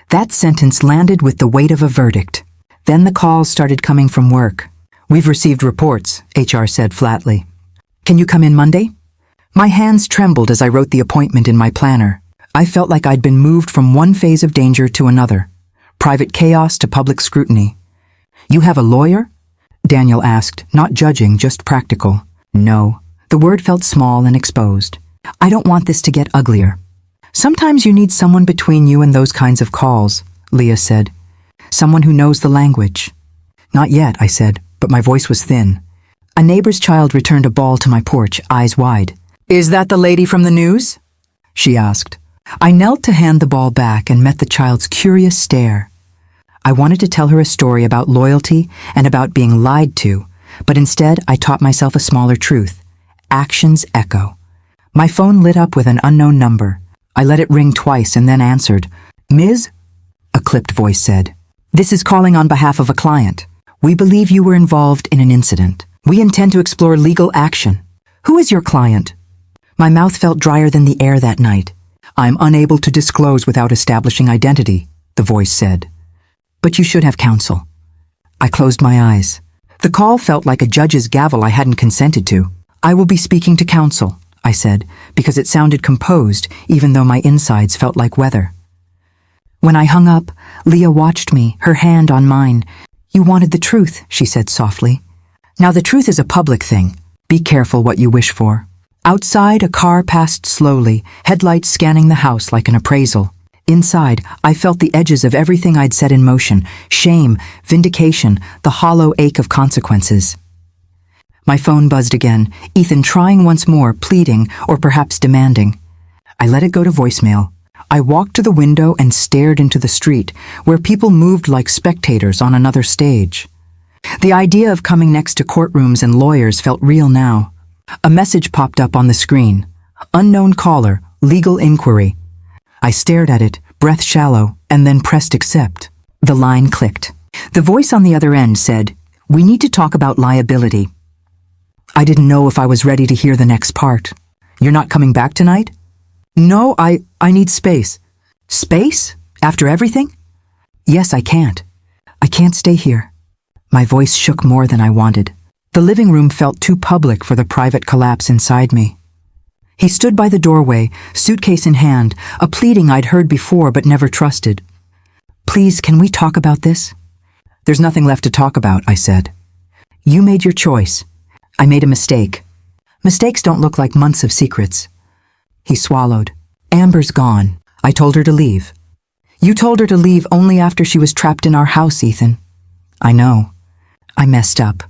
That sentence landed with the weight of a verdict. Then the calls started coming from work. We've received reports, HR said flatly. Can you come in Monday? My hands trembled as I wrote the appointment in my planner. I felt like I'd been moved from one phase of danger to another. Private chaos to public scrutiny. You have a lawyer? Daniel asked, not judging, just practical. No. The word felt small and exposed. I don't want this to get uglier. Sometimes you need someone between you and those kinds of calls, Leah said. Someone who knows the language. Not yet, I said, but my voice was thin. A neighbor's child returned a ball to my porch, eyes wide. Is that the lady from the news? She asked. I knelt to hand the ball back and met the child's curious stare. I wanted to tell her a story about loyalty and about being lied to, but instead I taught myself a smaller truth. Actions echo. My phone lit up with an unknown number. I let it ring twice and then answered. Ms.? A clipped voice said. This is calling on behalf of a client. We believe you were involved in an incident. We intend to explore legal action. Who is your client? My mouth felt drier than the air that night. I'm unable to disclose without establishing identity, the voice said. But you should have counsel. I closed my eyes. The call felt like a judge's gavel I hadn't consented to. I will be speaking to counsel, I said, because it sounded composed, even though my insides felt like weather. When I hung up, Leah watched me, her hand on mine. You wanted the truth, she said softly. Now the truth is a public thing. Be careful what you wish for. Outside, a car passed slowly, headlights scanning the house like an appraisal. Inside, I felt the edges of everything I'd set in motion, shame, vindication, the hollow ache of consequences. My phone buzzed again, Ethan trying once more, pleading, or perhaps demanding. I let it go to voicemail. I walked to the window and stared into the street, where people moved like spectators on another stage. The idea of coming next to courtrooms and lawyers felt real now. A message popped up on the screen. Unknown caller, legal inquiry. I stared at it, breath shallow, and then pressed accept. The line clicked. The voice on the other end said, "We need to talk about liability." I didn't know if I was ready to hear the next part. "You're not coming back tonight?" "No, I need space." "Space? After everything?" "Yes, I can't. I can't stay here." My voice shook more than I wanted. The living room felt too public for the private collapse inside me. He stood by the doorway, suitcase in hand, a pleading I'd heard before but never trusted. "Please, can we talk about this?" "There's nothing left to talk about," I said. "You made your choice. I made a mistake. Mistakes don't look like months of secrets." He swallowed. "Amber's gone. I told her to leave." "You told her to leave only after she was trapped in our house, Ethan." "I know. I messed up."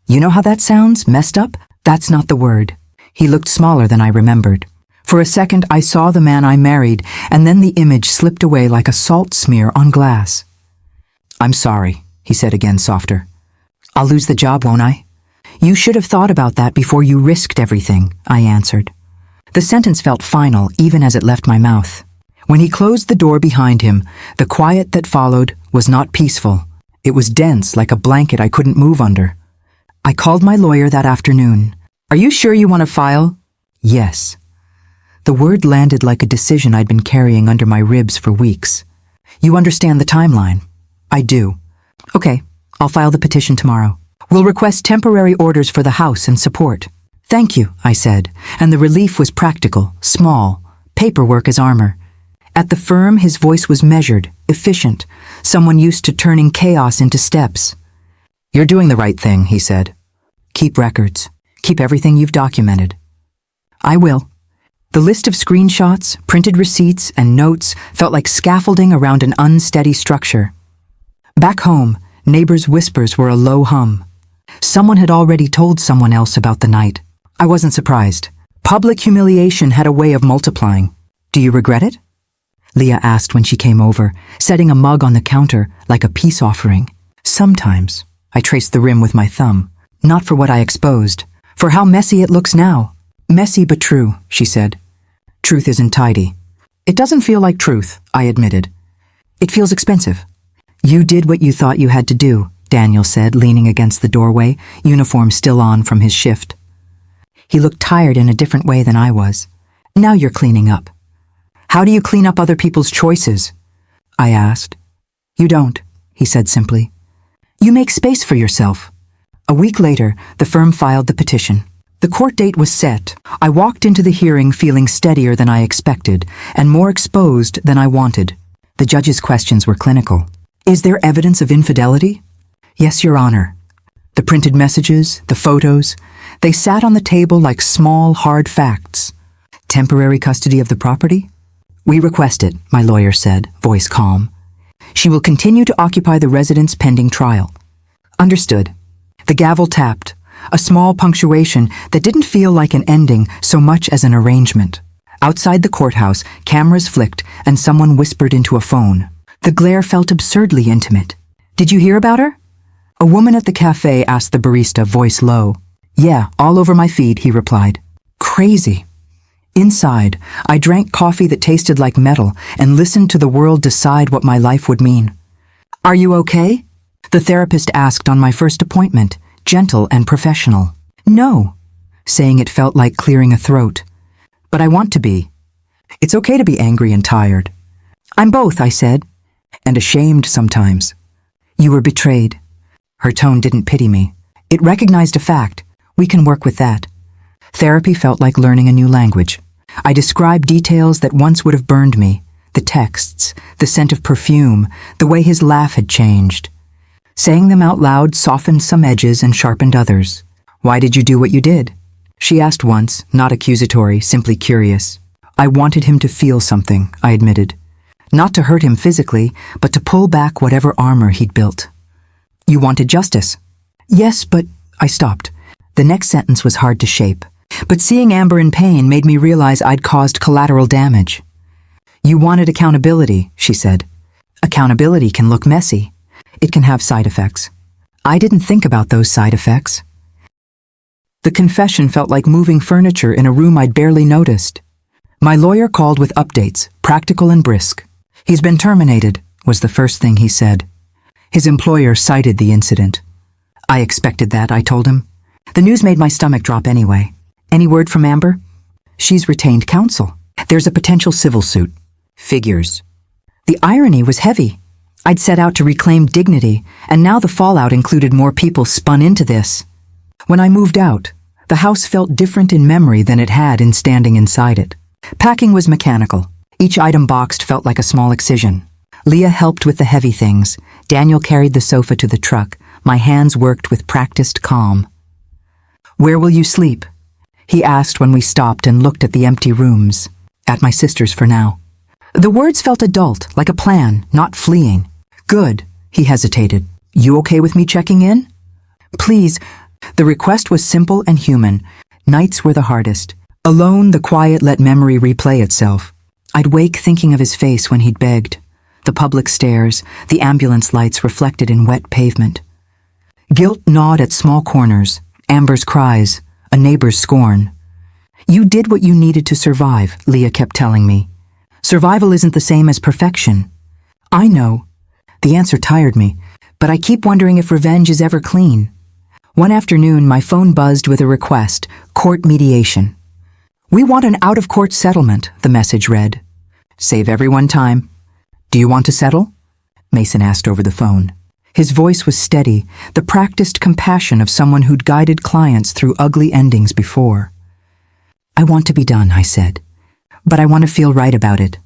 "You know how that sounds, messed up? That's not the word." He looked smaller than I remembered. For a second, I saw the man I married, and then the image slipped away like a salt smear on glass. "I'm sorry," he said again softer. "I'll lose the job, won't I?" "You should have thought about that before you risked everything," I answered. The sentence felt final, even as it left my mouth. When he closed the door behind him, the quiet that followed was not peaceful. It was dense, like a blanket I couldn't move under. I called my lawyer that afternoon. "Are you sure you want to file?" "Yes." The word landed like a decision I'd been carrying under my ribs for weeks. "You understand the timeline?" "I do." "Okay, I'll file the petition tomorrow. We'll request temporary orders for the house and support." "Thank you," I said, and the relief was practical, small, paperwork as armor. At the firm, his voice was measured, efficient, someone used to turning chaos into steps. "You're doing the right thing," he said. "Keep records. Keep everything you've documented." "I will." The list of screenshots, printed receipts, and notes felt like scaffolding around an unsteady structure. Back home, neighbors' whispers were a low hum. Someone had already told someone else about the night. I wasn't surprised. Public humiliation had a way of multiplying. "Do you regret it?" Leah asked when she came over, setting a mug on the counter like a peace offering. "Sometimes." I traced the rim with my thumb. "Not for what I exposed. For how messy it looks now." "Messy but true," she said. "Truth isn't tidy." "It doesn't feel like truth," I admitted. "It feels expensive." "You did what you thought you had to do," Daniel said, leaning against the doorway, uniform still on from his shift. He looked tired in a different way than I was. "Now you're cleaning up." "How do you clean up other people's choices?" I asked. "You don't," he said simply. "You make space for yourself." A week later, the firm filed the petition. The court date was set. I walked into the hearing feeling steadier than I expected, and more exposed than I wanted. The judge's questions were clinical. "Is there evidence of infidelity?" "Yes, Your Honor." The printed messages, the photos, they sat on the table like small, hard facts. "Temporary custody of the property?" "We request it," my lawyer said, voice calm. "She will continue to occupy the residence pending trial." "Understood." The gavel tapped, a small punctuation that didn't feel like an ending so much as an arrangement. Outside the courthouse, cameras flicked and someone whispered into a phone. The glare felt absurdly intimate. "Did you hear about her?" A woman at the cafe asked the barista, voice low. "Yeah, all over my feed," he replied. "Crazy." Inside, I drank coffee that tasted like metal and listened to the world decide what my life would mean. Are you okay? The therapist asked on my first appointment, gentle and professional. No, saying it felt like clearing a throat. But I want to be. It's okay to be angry and tired. I'm both, I said, and ashamed sometimes. You were betrayed. Her tone didn't pity me. It recognized a fact. We can work with that. Therapy felt like learning a new language. I described details that once would have burned me. The texts, the scent of perfume, the way his laugh had changed. Saying them out loud softened some edges and sharpened others. Why did you do what you did? She asked once, not accusatory, simply curious. I wanted him to feel something, I admitted. Not to hurt him physically, but to pull back whatever armor he'd built. You wanted justice. Yes, but I stopped. The next sentence was hard to shape. But seeing Amber in pain made me realize I'd caused collateral damage. You wanted accountability, she said. Accountability can look messy. It can have side effects. I didn't think about those side effects. The confession felt like moving furniture in a room I'd barely noticed. My lawyer called with updates, practical and brisk. He's been terminated, was the first thing he said. His employer cited the incident. I expected that, I told him. The news made my stomach drop anyway. Any word from Amber? She's retained counsel. There's a potential civil suit. Figures. The irony was heavy. I'd set out to reclaim dignity, and now the fallout included more people spun into this. When I moved out, the house felt different in memory than it had in standing inside it. Packing was mechanical. Each item boxed felt like a small excision. Leah helped with the heavy things. Daniel carried the sofa to the truck. My hands worked with practiced calm. Where will you sleep? He asked when we stopped and looked at the empty rooms. At my sister's for now. The words felt adult, like a plan, not fleeing. Good, he hesitated. You okay with me checking in? Please. The request was simple and human. Nights were the hardest. Alone, the quiet let memory replay itself. I'd wake thinking of his face when he'd begged. The public stairs, the ambulance lights reflected in wet pavement. Guilt gnawed at small corners, Amber's cries, a neighbor's scorn. You did what you needed to survive, Leah kept telling me. Survival isn't the same as perfection. I know. The answer tired me, but I keep wondering if revenge is ever clean. One afternoon, my phone buzzed with a request, court mediation. We want an out-of-court settlement, the message read. Save everyone time. Do you want to settle? Mason asked over the phone. His voice was steady, the practiced compassion of someone who'd guided clients through ugly endings before. I want to be done, I said. But I want to feel right about it.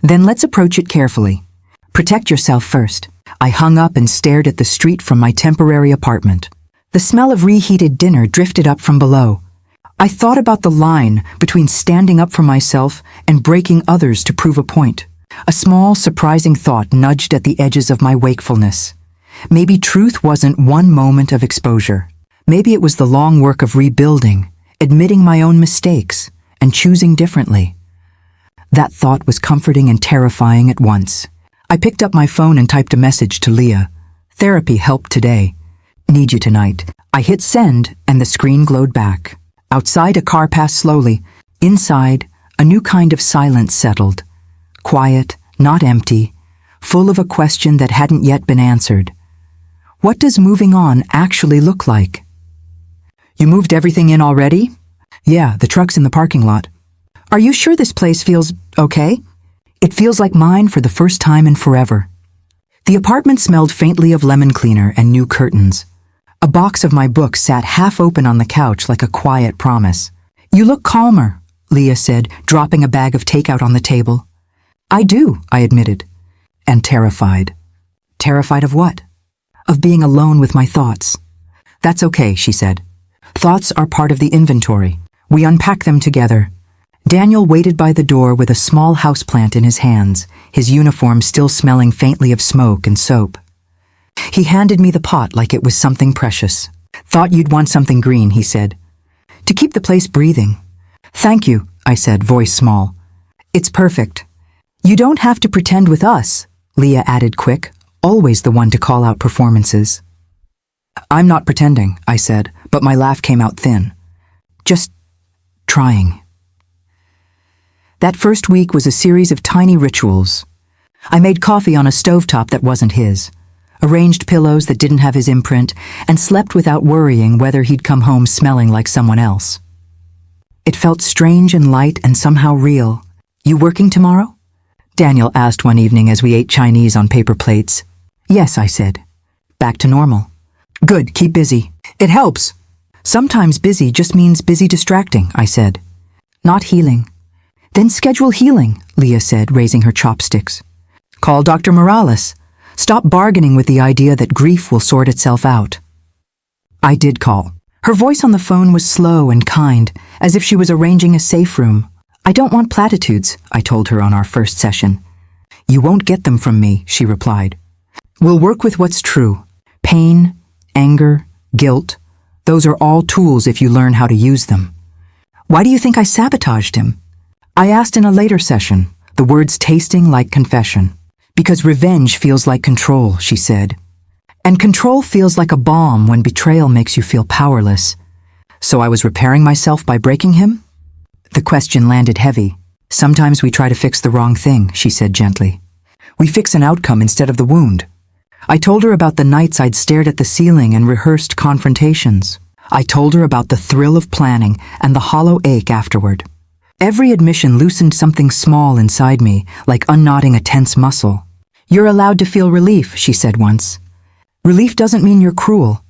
Then let's approach it carefully. Protect yourself first. I hung up and stared at the street from my temporary apartment. The smell of reheated dinner drifted up from below. I thought about the line between standing up for myself and breaking others to prove a point. A small, surprising thought nudged at the edges of my wakefulness. Maybe truth wasn't one moment of exposure. Maybe it was the long work of rebuilding, admitting my own mistakes, and choosing differently. That thought was comforting and terrifying at once. I picked up my phone and typed a message to Leah. Therapy helped today. Need you tonight. I hit send, and the screen glowed back. Outside, a car passed slowly. Inside, a new kind of silence settled. Quiet, not empty, full of a question that hadn't yet been answered. What does moving on actually look like? You moved everything in already? Yeah, the truck's in the parking lot. Are you sure this place feels okay? It feels like mine for the first time in forever. The apartment smelled faintly of lemon cleaner and new curtains. A box of my books sat half open on the couch like a quiet promise. You look calmer, Leah said, dropping a bag of takeout on the table. I do, I admitted. And terrified. Terrified of what? Of being alone with my thoughts. That's okay, she said. Thoughts are part of the inventory. We unpack them together. Daniel waited by the door with a small houseplant in his hands, his uniform still smelling faintly of smoke and soap. He handed me the pot like it was something precious. Thought you'd want something green, he said. To keep the place breathing. Thank you, I said, voice small. It's perfect. You don't have to pretend with us, Leah added quick, always the one to call out performances. I'm not pretending, I said, but my laugh came out thin. Just trying. That first week was a series of tiny rituals. I made coffee on a stovetop that wasn't his. arranged pillows that didn't have his imprint, and slept without worrying whether he'd come home smelling like someone else. It felt strange and light and somehow real. "You working tomorrow?" Daniel asked one evening as we ate Chinese on paper plates. "Yes," I said. "Back to normal." "Good, keep busy. It helps." "Sometimes busy just means busy distracting," I said. "Not healing." "Then schedule healing," Leah said, raising her chopsticks. "Call Dr. Morales. Stop bargaining with the idea that grief will sort itself out." I did call. Her voice on the phone was slow and kind, as if she was arranging a safe room. "I don't want platitudes," I told her on our first session. "You won't get them from me," she replied. "We'll work with what's true. Pain, anger, guilt, those are all tools if you learn how to use them." "Why do you think I sabotaged him?" I asked in a later session, the words tasting like confession. "Because revenge feels like control," she said. "And control feels like a balm when betrayal makes you feel powerless. So I was repairing myself by breaking him?" The question landed heavy. "Sometimes we try to fix the wrong thing," she said gently. "We fix an outcome instead of the wound." I told her about the nights I'd stared at the ceiling and rehearsed confrontations. I told her about the thrill of planning and the hollow ache afterward. Every admission loosened something small inside me, like unknotting a tense muscle. "You're allowed to feel relief," she said once. "Relief doesn't mean you're cruel.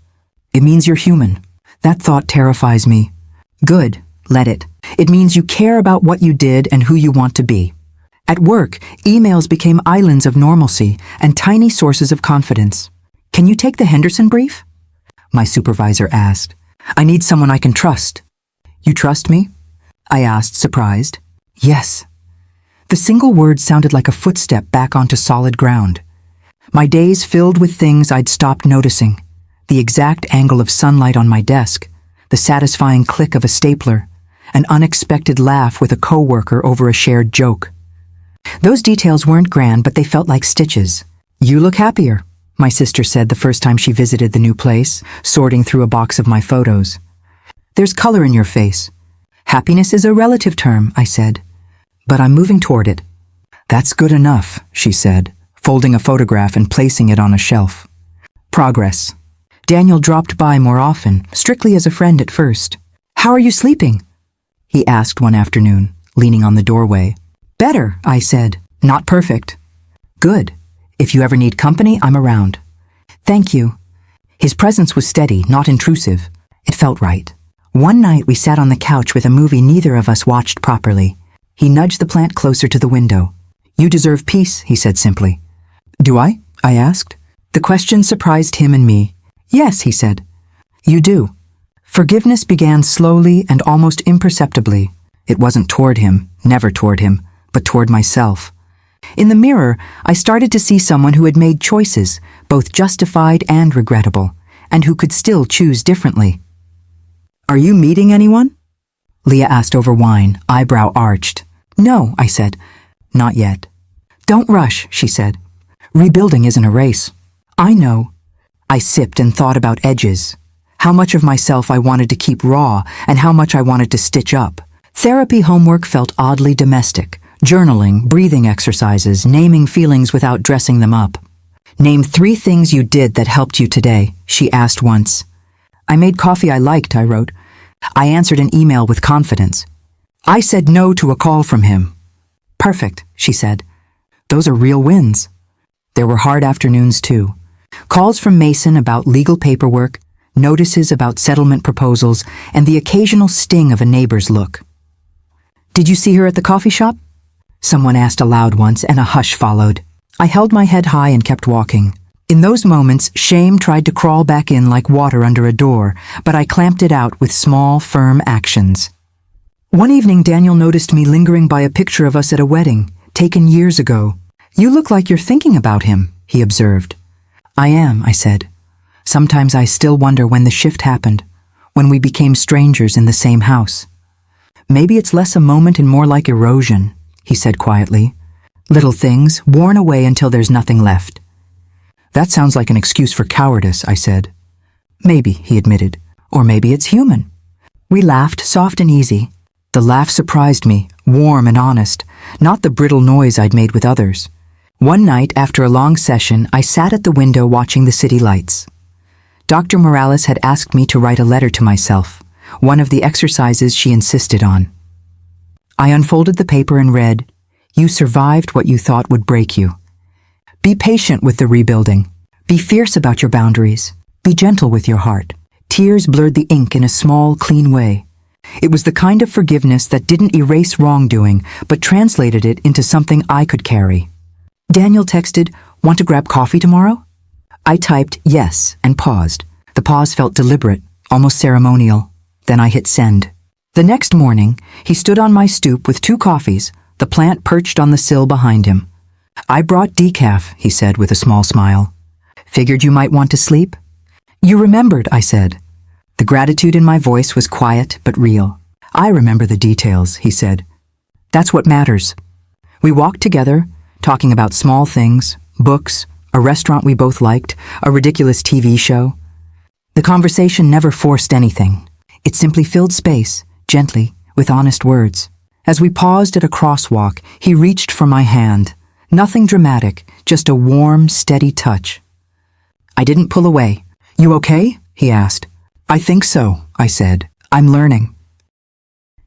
It means you're human." That thought terrifies me. Good, let it. It means you care about what you did and who you want to be. At work, emails became islands of normalcy and tiny sources of confidence. "Can you take the Henderson brief?" my supervisor asked. "I need someone I can trust." "You trust me?" I asked, surprised. "Yes." The single word sounded like a footstep back onto solid ground. My days filled with things I'd stopped noticing. The exact angle of sunlight on my desk, the satisfying click of a stapler, an unexpected laugh with a coworker over a shared joke. Those details weren't grand, but they felt like stitches. "You look happier," my sister said the first time she visited the new place, sorting through a box of my photos. "There's color in your face." "Happiness is a relative term," I said. "But I'm moving toward it." "That's good enough," she said, folding a photograph and placing it on a shelf. Progress. Daniel dropped by more often, strictly as a friend at first. "How are you sleeping?" he asked one afternoon, leaning on the doorway. "Better," I said. "Not perfect." "Good. If you ever need company, I'm around." "Thank you." His presence was steady, not intrusive. It felt right. One night we sat on the couch with a movie neither of us watched properly. He nudged the plant closer to the window. "You deserve peace," he said simply. "Do I?" I asked. The question surprised him and me. "Yes," he said. "You do." Forgiveness began slowly and almost imperceptibly. It wasn't toward him, never toward him, but toward myself. In the mirror, I started to see someone who had made choices, both justified and regrettable, and who could still choose differently. "Are you meeting anyone?" Leah asked over wine, eyebrow arched. "No," I said. "Not yet." "Don't rush," she said. "Rebuilding isn't a race." "I know." I sipped and thought about edges. How much of myself I wanted to keep raw and how much I wanted to stitch up. Therapy homework felt oddly domestic. Journaling, breathing exercises, naming feelings without dressing them up. "Name 3 things you did that helped you today," she asked once. "I made coffee I liked," I wrote. I answered an email with confidence. "I said no to a call from him." "Perfect," she said. Those are real wins. There were hard afternoons too. Calls from Mason about legal paperwork, notices about settlement proposals, and the occasional sting of a neighbor's look. "Did you see her at the coffee shop?" someone asked aloud once, and a hush followed. I held my head high and kept walking. In those moments, shame tried to crawl back in like water under a door, but I clamped it out with small, firm actions. One evening, Daniel noticed me lingering by a picture of us at a wedding, taken years ago. "You look like you're thinking about him," he observed. "I am," I said. Sometimes I still wonder when the shift happened, when we became strangers in the same house. "Maybe it's less a moment and more like erosion," he said quietly. "Little things, worn away until there's nothing left." "That sounds like an excuse for cowardice," I said. "Maybe," he admitted. "Or maybe it's human." We laughed, soft and easy. The laugh surprised me, warm and honest, not the brittle noise I'd made with others. One night, after a long session, I sat at the window watching the city lights. Dr. Morales had asked me to write a letter to myself, one of the exercises she insisted on. I unfolded the paper and read, "You survived what you thought would break you. Be patient with the rebuilding. Be fierce about your boundaries. Be gentle with your heart." Tears blurred the ink in a small, clean way. It was the kind of forgiveness that didn't erase wrongdoing, but translated it into something I could carry. Daniel texted, "Want to grab coffee tomorrow?" I typed yes and paused. The pause felt deliberate, almost ceremonial. Then I hit send. The next morning, he stood on my stoop with 2 coffees, the plant perched on the sill behind him. "I brought decaf," he said with a small smile. "Figured you might want to sleep?" "You remembered," I said. The gratitude in my voice was quiet but real. "I remember the details," he said. "That's what matters." We walked together, talking about small things, books, a restaurant we both liked, a ridiculous TV show. The conversation never forced anything. It simply filled space, gently, with honest words. As we paused at a crosswalk, he reached for my hand. Nothing dramatic, just a warm, steady touch. I didn't pull away. "You okay?" he asked. "I think so," I said. "I'm learning."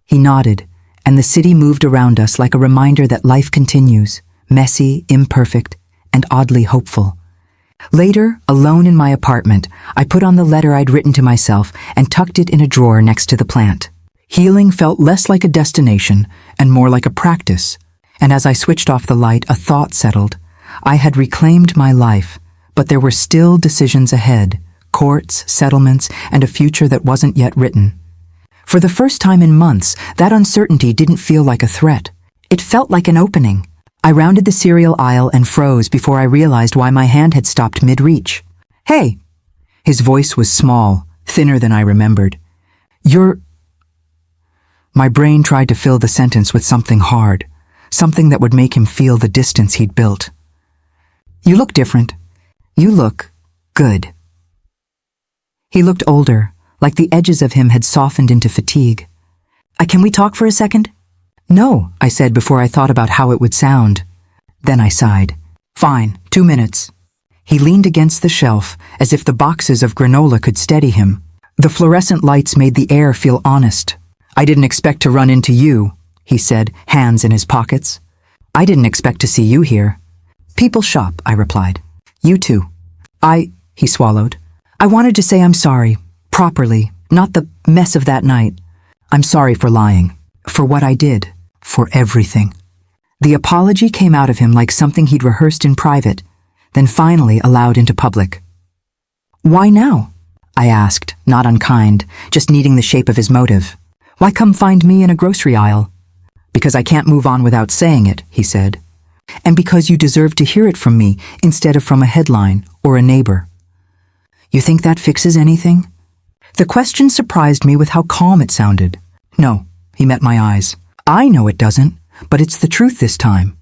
He nodded, and the city moved around us like a reminder that life continues, messy, imperfect, and oddly hopeful. Later, alone in my apartment, I put on the letter I'd written to myself and tucked it in a drawer next to the plant. Healing felt less like a destination and more like a practice, and as I switched off the light, a thought settled. I had reclaimed my life, but there were still decisions ahead. Courts, settlements, and a future that wasn't yet written. For the first time in months, that uncertainty didn't feel like a threat. It felt like an opening. I rounded the cereal aisle and froze before I realized why my hand had stopped mid-reach. "Hey!" His voice was small, thinner than I remembered. "You're—" My brain tried to fill the sentence with something hard, something that would make him feel the distance he'd built. "You look different. You look good." He looked older, like the edges of him had softened into fatigue. Can we talk for a second?" "No," I said before I thought about how it would sound. Then I sighed. "Fine, 2 minutes." He leaned against the shelf, as if the boxes of granola could steady him. The fluorescent lights made the air feel honest. "I didn't expect to run into you," he said, hands in his pockets. "I didn't expect to see you here." "People shop," I replied. "You too." He swallowed. "I wanted to say I'm sorry, properly, not the mess of that night. I'm sorry for lying, for what I did, for everything." The apology came out of him like something he'd rehearsed in private, then finally allowed into public. "Why now?" I asked, not unkind, just needing the shape of his motive. "Why come find me in a grocery aisle?" "Because I can't move on without saying it," he said. "And because you deserve to hear it from me instead of from a headline or a neighbor." "You think that fixes anything?" The question surprised me with how calm it sounded. "No," he met my eyes. "I know it doesn't, but it's the truth this time.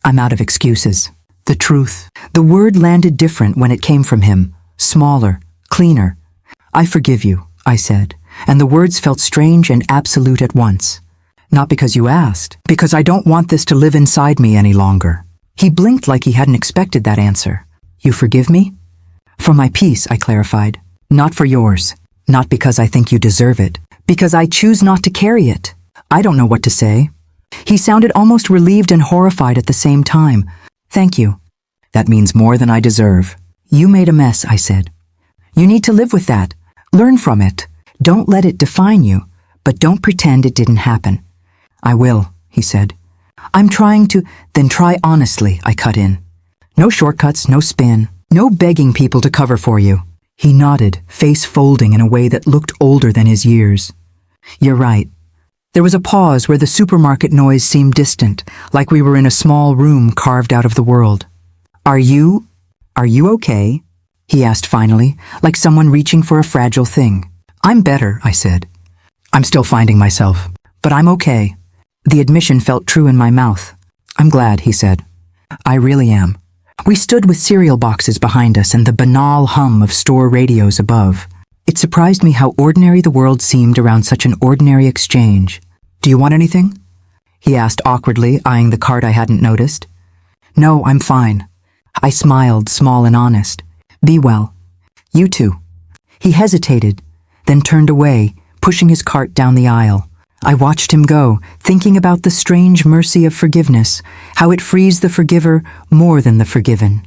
I'm out of excuses. The truth." The word landed different when it came from him, smaller, cleaner. "I forgive you," I said, and the words felt strange and absolute at once. "Not because you asked, because I don't want this to live inside me any longer." He blinked like he hadn't expected that answer. "You forgive me?" "For my peace," I clarified. "Not for yours. Not because I think you deserve it. Because I choose not to carry it." I don't know what to say. He sounded almost relieved and horrified at the same time. "Thank you." "That means more than I deserve." "You made a mess," I said. "You need to live with that. Learn from it. Don't let it define you, but don't pretend it didn't happen." "I will," he said. "I'm trying to—" "Then try honestly," I cut in. "No shortcuts, no spin. No begging people to cover for you." He nodded, face folding in a way that looked older than his years. "You're right." There was a pause where the supermarket noise seemed distant, like we were in a small room carved out of the world. Are you okay?" he asked finally, like someone reaching for a fragile thing. "I'm better," I said. "I'm still finding myself, but I'm okay." The admission felt true in my mouth. "I'm glad," he said. "I really am." We stood with cereal boxes behind us and the banal hum of store radios above. It surprised me how ordinary the world seemed around such an ordinary exchange. "Do you want anything?" he asked awkwardly, eyeing the cart I hadn't noticed. No, I'm fine. I smiled, small and honest. Be well. You too. He hesitated, then turned away, pushing his cart down the aisle. I watched him go, thinking about the strange mercy of forgiveness, how it frees the forgiver more than the forgiven.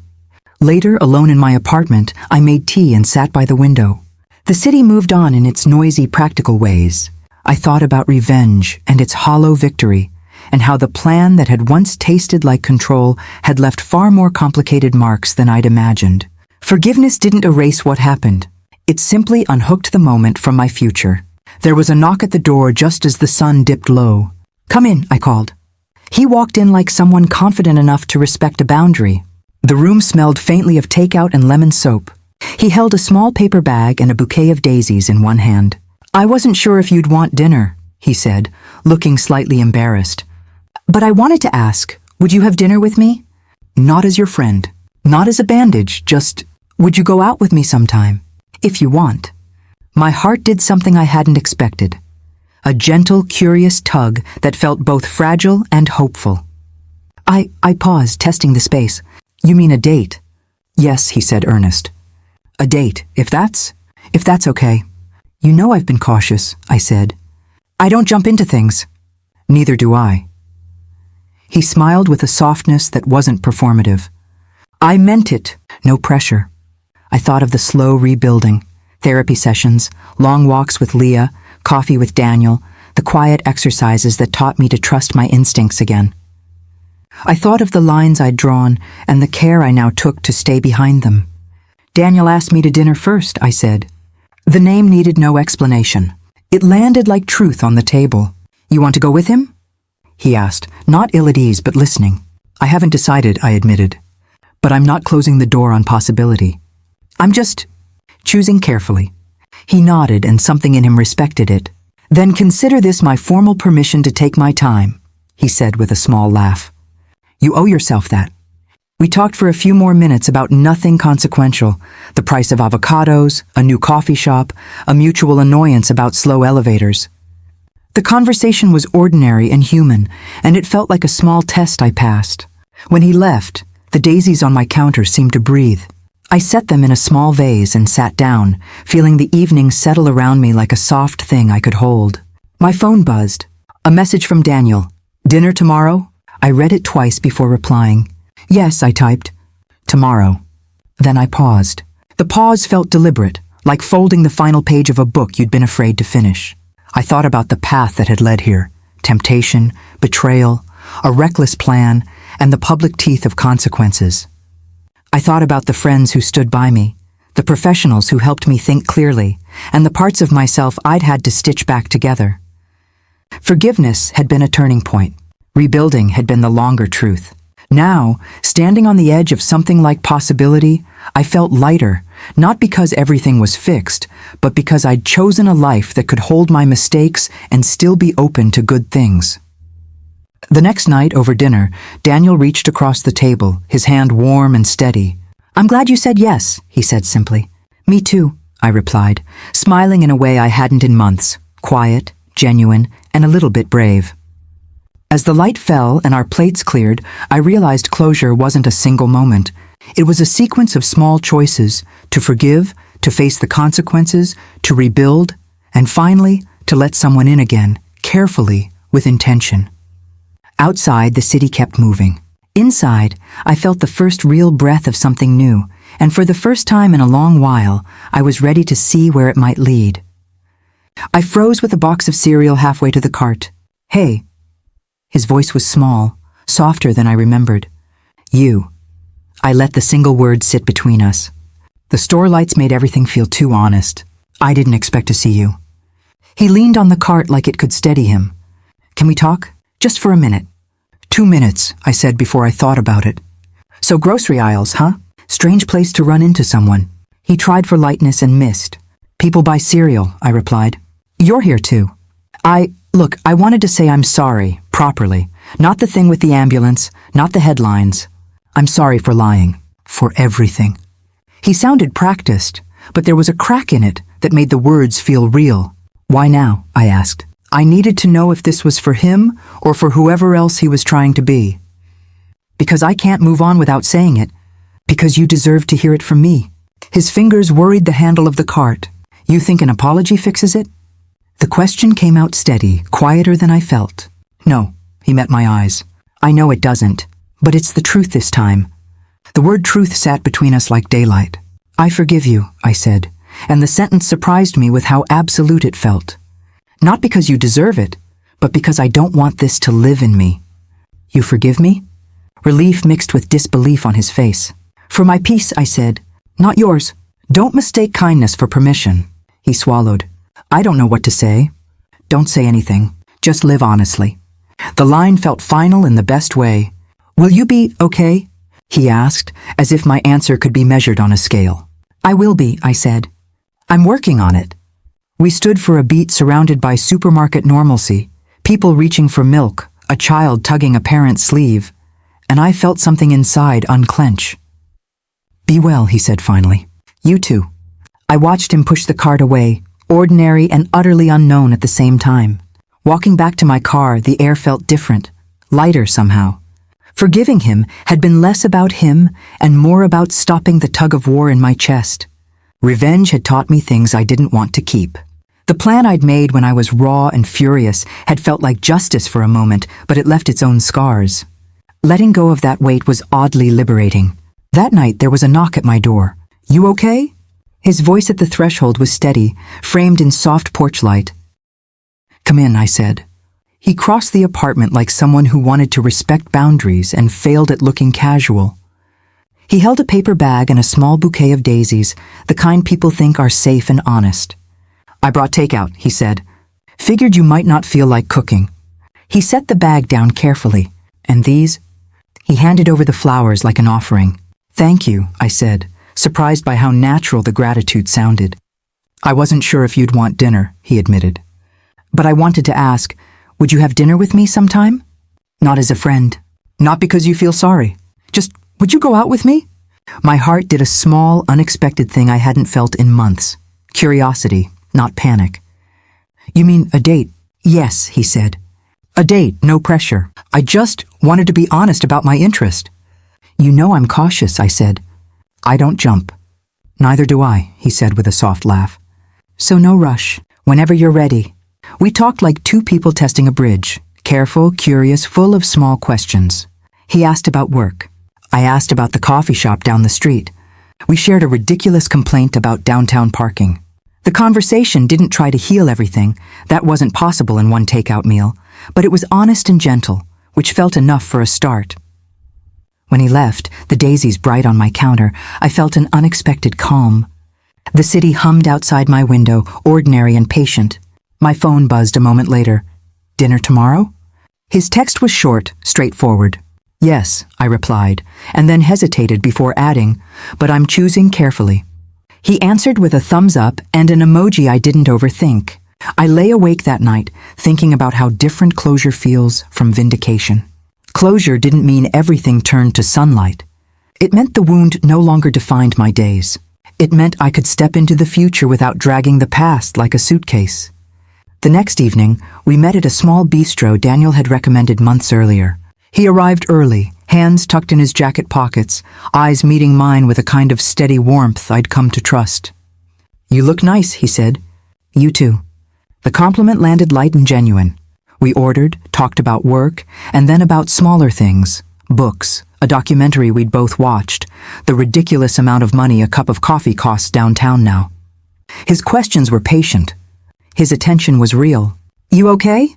Later, alone in my apartment, I made tea and sat by the window. The city moved on in its noisy, practical ways. I thought about revenge and its hollow victory, and how the plan that had once tasted like control had left far more complicated marks than I'd imagined. Forgiveness didn't erase what happened. It simply unhooked the moment from my future. There was a knock at the door just as the sun dipped low. "Come in," I called. He walked in like someone confident enough to respect a boundary. The room smelled faintly of takeout and lemon soap. He held a small paper bag and a bouquet of daisies in one hand. "I wasn't sure if you'd want dinner," he said, looking slightly embarrassed. "But I wanted to ask, would you have dinner with me? Not as your friend, not as a bandage, just, would you go out with me sometime? If you want." My heart did something I hadn't expected. A gentle, curious tug that felt both fragile and hopeful. I paused, testing the space. "You mean a date?" "Yes," he said, earnest. "A date, if that's okay." "You know I've been cautious," I said. "I don't jump into things." "Neither do I." He smiled with a softness that wasn't performative. "I meant it, no pressure." I thought of the slow rebuilding, therapy sessions, long walks with Leah, coffee with Daniel, the quiet exercises that taught me to trust my instincts again. I thought of the lines I'd drawn and the care I now took to stay behind them. "Daniel asked me to dinner first," I said. The name needed no explanation. It landed like truth on the table. "You want to go with him?" he asked, not ill at ease but listening. "I haven't decided," I admitted. "But I'm not closing the door on possibility. I'm just choosing carefully." He nodded and something in him respected it. "Then consider this my formal permission to take my time," he said with a small laugh. "You owe yourself that." We talked for a few more minutes about nothing consequential, the price of avocados, a new coffee shop, a mutual annoyance about slow elevators. The conversation was ordinary and human, and it felt like a small test I passed. When he left, the daisies on my counter seemed to breathe. I set them in a small vase and sat down, feeling the evening settle around me like a soft thing I could hold. My phone buzzed. A message from Daniel. "Dinner tomorrow?" I read it twice before replying. "Yes," I typed. "Tomorrow." Then I paused. The pause felt deliberate, like folding the final page of a book you'd been afraid to finish. I thought about the path that had led here. Temptation, betrayal, a reckless plan, and the public teeth of consequences. I thought about the friends who stood by me, the professionals who helped me think clearly, and the parts of myself I'd had to stitch back together. Forgiveness had been a turning point. Rebuilding had been the longer truth. Now, standing on the edge of something like possibility, I felt lighter, not because everything was fixed, but because I'd chosen a life that could hold my mistakes and still be open to good things. The next night, over dinner, Daniel reached across the table, his hand warm and steady. "I'm glad you said yes," he said simply. "Me too," I replied, smiling in a way I hadn't in months, quiet, genuine, and a little bit brave. As the light fell and our plates cleared, I realized closure wasn't a single moment. It was a sequence of small choices, to forgive, to face the consequences, to rebuild, and finally, to let someone in again, carefully, with intention. Outside, the city kept moving. Inside, I felt the first real breath of something new, and for the first time in a long while, I was ready to see where it might lead. I froze with a box of cereal halfway to the cart. "Hey." His voice was small, softer than I remembered. "You." I let the single word sit between us. The store lights made everything feel too honest. "I didn't expect to see you." He leaned on the cart like it could steady him. "Can we talk? Just for a minute." "2 minutes," I said before I thought about it. "So grocery aisles, huh? Strange place to run into someone." He tried for lightness and missed. "People buy cereal," I replied. "You're here too." Look, I wanted to say I'm sorry, properly. Not the thing with the ambulance, not the headlines. I'm sorry for lying. For everything. He sounded practiced, but there was a crack in it that made the words feel real. "Why now?" I asked. I needed to know if this was for him or for whoever else he was trying to be. Because I can't move on without saying it. Because you deserve to hear it from me. His fingers worried the handle of the cart. You think an apology fixes it? The question came out steady, quieter than I felt. No, he met my eyes. I know it doesn't, but it's the truth this time. The word truth sat between us like daylight. I forgive you, I said, and the sentence surprised me with how absolute it felt. Not because you deserve it, but because I don't want this to live in me. You forgive me? Relief mixed with disbelief on his face. For my peace, I said. Not yours. Don't mistake kindness for permission. He swallowed. I don't know what to say. Don't say anything. Just live honestly. The line felt final in the best way. Will you be okay? He asked, as if my answer could be measured on a scale. I will be, I said. I'm working on it. We stood for a beat surrounded by supermarket normalcy, people reaching for milk, a child tugging a parent's sleeve, and I felt something inside unclench. Be well, he said finally. You too. I watched him push the cart away, ordinary and utterly unknown at the same time. Walking back to my car, the air felt different, lighter somehow. Forgiving him had been less about him and more about stopping the tug-of-war in my chest. Revenge had taught me things I didn't want to keep. The plan I'd made when I was raw and furious had felt like justice for a moment, but it left its own scars. Letting go of that weight was oddly liberating. That night there was a knock at my door. You okay? His voice at the threshold was steady, framed in soft porch light. Come in, I said. He crossed the apartment like someone who wanted to respect boundaries and failed at looking casual. He held a paper bag and a small bouquet of daisies, the kind people think are safe and honest. I brought takeout, he said. Figured you might not feel like cooking. He set the bag down carefully. And these? He handed over the flowers like an offering. Thank you, I said, surprised by how natural the gratitude sounded. I wasn't sure if you'd want dinner, he admitted. But I wanted to ask, would you have dinner with me sometime? Not as a friend. Not because you feel sorry. Just, would you go out with me? My heart did a small, unexpected thing I hadn't felt in months. Curiosity, not panic. You mean a date? Yes, he said. A date, no pressure. I just wanted to be honest about my interest. You know I'm cautious, I said. I don't jump. Neither do I, he said with a soft laugh. So no rush. Whenever you're ready. We talked like two people testing a bridge. Careful, curious, full of small questions. He asked about work. I asked about the coffee shop down the street. We shared a ridiculous complaint about downtown parking. The conversation didn't try to heal everything. That wasn't possible in one takeout meal. But it was honest and gentle, which felt enough for a start. When he left, the daisies bright on my counter, I felt an unexpected calm. The city hummed outside my window, ordinary and patient. My phone buzzed a moment later. Dinner tomorrow? His text was short, straightforward. Yes, I replied, and then hesitated before adding, but I'm choosing carefully. He answered with a thumbs up and an emoji I didn't overthink. I lay awake that night, thinking about how different closure feels from vindication. Closure didn't mean everything turned to sunlight. It meant the wound no longer defined my days. It meant I could step into the future without dragging the past like a suitcase. The next evening, we met at a small bistro Daniel had recommended months earlier. He arrived early, hands tucked in his jacket pockets, eyes meeting mine with a kind of steady warmth I'd come to trust. You look nice, he said. You too. The compliment landed light and genuine. We ordered, talked about work, and then about smaller things. Books, a documentary we'd both watched, the ridiculous amount of money a cup of coffee costs downtown now. His questions were patient. His attention was real. You okay?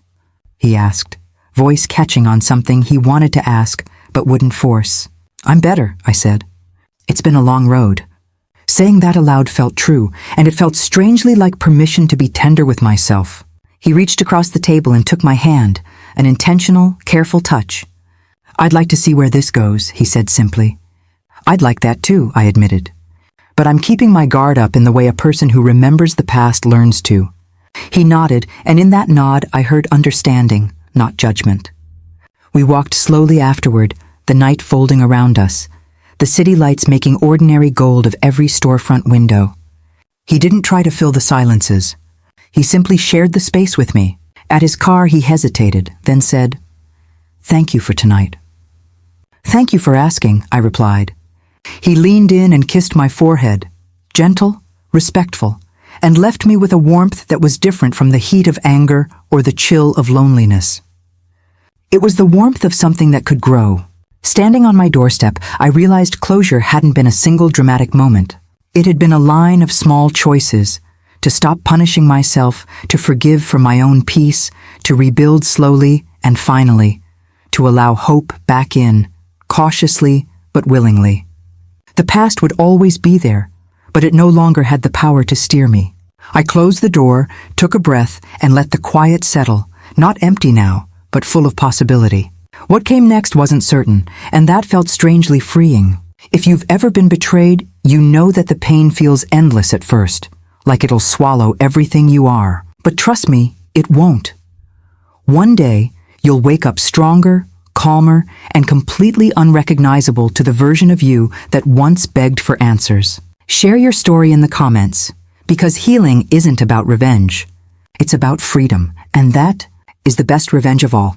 He asked, voice catching on something he wanted to ask but wouldn't force. I'm better, I said. It's been a long road. Saying that aloud felt true, and it felt strangely like permission to be tender with myself. He reached across the table and took my hand, an intentional, careful touch. I'd like to see where this goes, he said simply. I'd like that too, I admitted. But I'm keeping my guard up in the way a person who remembers the past learns to. He nodded, and in that nod I heard understanding, not judgment. We walked slowly afterward, the night folding around us, the city lights making ordinary gold of every storefront window. He didn't try to fill the silences. He simply shared the space with me. At his car he hesitated, then said, Thank you for tonight. "Thank you for asking," I replied. He leaned in and kissed my forehead, gentle, respectful, and left me with a warmth that was different from the heat of anger or the chill of loneliness. It was the warmth of something that could grow. Standing on my doorstep, I realized closure hadn't been a single dramatic moment. It had been a line of small choices: to stop punishing myself, to forgive for my own peace, to rebuild slowly, and finally, to allow hope back in, cautiously but willingly. The past would always be there, but it no longer had the power to steer me. I closed the door, took a breath, and let the quiet settle, not empty now, but full of possibility. What came next wasn't certain, and that felt strangely freeing. If you've ever been betrayed, you know that the pain feels endless at first, like it'll swallow everything you are. But trust me, it won't. One day, you'll wake up stronger, calmer, and completely unrecognizable to the version of you that once begged for answers. Share your story in the comments, because healing isn't about revenge. It's about freedom, and that is the best revenge of all.